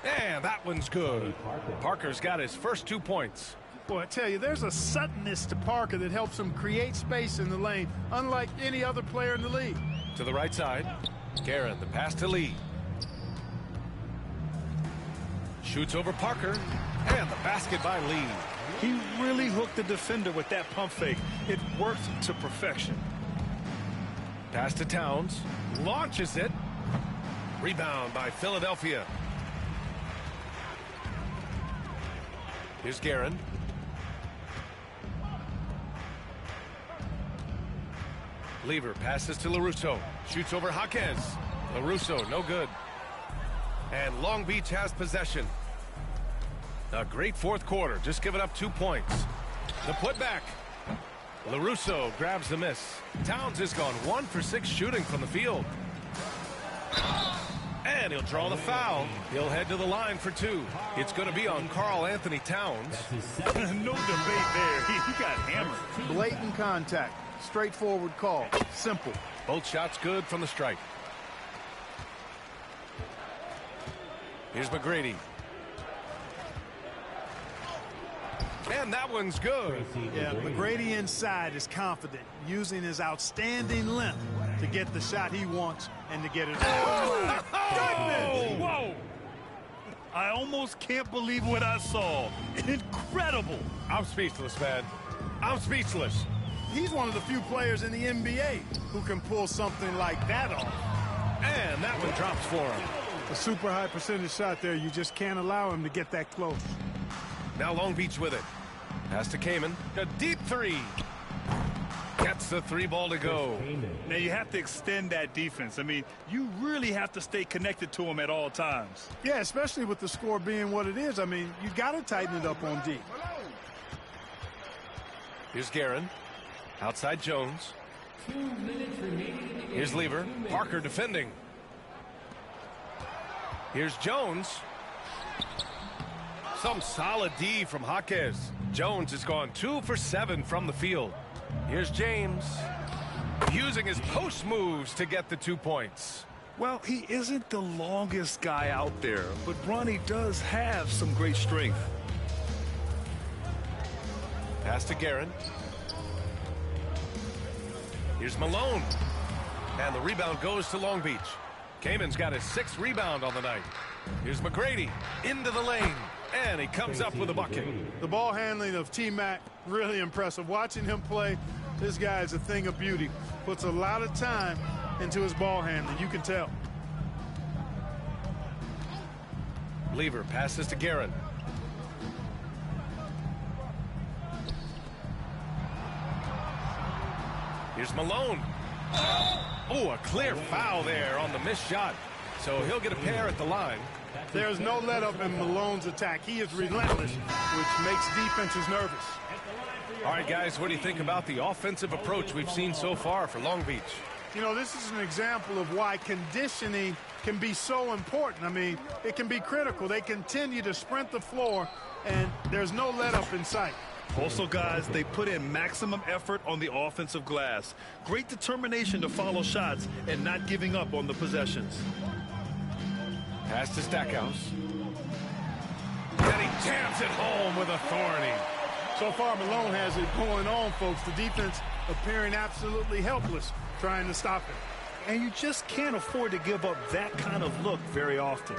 And that one's good. Parker's got his first 2 points. Boy, I tell you, there's a suddenness to Parker that helps him create space in the lane, unlike any other player in the league. To the right side. Guerin, the pass to Lee. Shoots over Parker. And the basket by Lee. He really hooked the defender with that pump fake. It worked to perfection. Pass to Towns. Launches it. Rebound by Philadelphia. Here's Guerin. Lever passes to LaRusso. Shoots over Jaquez. LaRusso, no good. And Long Beach has possession. A great fourth quarter, just giving up 2 points. The putback. LaRusso grabs the miss. Towns has gone 1 for 6 shooting from the field. And he'll draw the foul. He'll head to the line for 2. It's going to be on Karl Anthony Towns. No debate there. He got hammered. Blatant contact. Straightforward call. Simple. Both shots good from the stripe. Here's McGrady. And that one's good. Yeah, McGrady inside is confident, using his outstanding length to get the shot he wants and to get it. Oh, goodness! Whoa! I almost can't believe what I saw. Incredible! I'm speechless, man. I'm speechless. He's one of the few players in the NBA who can pull something like that off. And that one drops for him. A super high percentage shot there. You just can't allow him to get that close. Now Long Beach with it. Pass to Kaman. A deep 3. Gets the 3 ball to go. Now you have to extend that defense. I mean, you really have to stay connected to him at all times. Yeah, especially with the score being what it is. I mean, you got to tighten it up on D. Here's Guerin. Outside Jones. Here's Lever. Parker defending. Here's Jones. Some solid D from Jaquez. Jones has gone 2 for 7 from the field. Here's James. Using his post moves to get the 2 points. Well, he isn't the longest guy out there, but Ronnie does have some great strength. Pass to Guerin. Here's Malone. And the rebound goes to Long Beach. Kaman's got his 6th rebound on the night. Here's McGrady into the lane. And he comes up with a bucket. The ball handling of T-Mac, really impressive. Watching him play, this guy is a thing of beauty. Puts a lot of time into his ball handling, you can tell. Lever passes to Guerin. Here's Malone. Oh, a clear foul there on the missed shot. So he'll get a pair at the line. There's no let up in Malone's attack. He is relentless, which makes defenses nervous. All right, guys, what do you think about the offensive approach we've seen so far for Long Beach? You know, this is an example of why conditioning can be so important. I mean, it can be critical. They continue to sprint the floor, and there's no let up in sight. Also, guys, they put in maximum effort on the offensive glass. Great determination to follow shots and not giving up on the possessions. Pass to Stackhouse. And he jams it home with authority. So far, Malone has it going on, folks. The defense appearing absolutely helpless trying to stop it. and you just can't afford to give up that kind of look very often.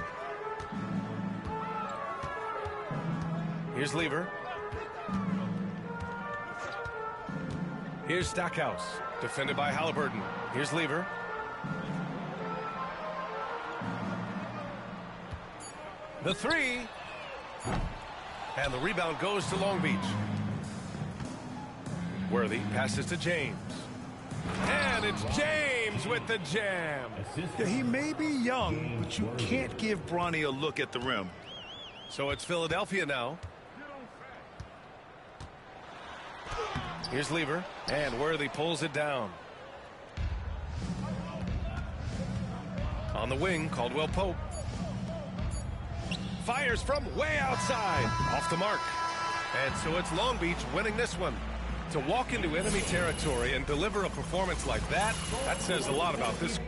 Here's Lever. Here's Stackhouse, defended by Halliburton. Here's Lever. The three. And the rebound goes to Long Beach. Worthy passes to James. And it's James with the jam. Yeah, he may be young, but you can't give Bronny a look at the rim. So it's Philadelphia now. Here's Lever, and Worthy pulls it down. On the wing, Caldwell Pope. Fires from way outside. Off the mark. And so it's Long Beach winning this one. To walk into enemy territory and deliver a performance like that, that says a lot about this.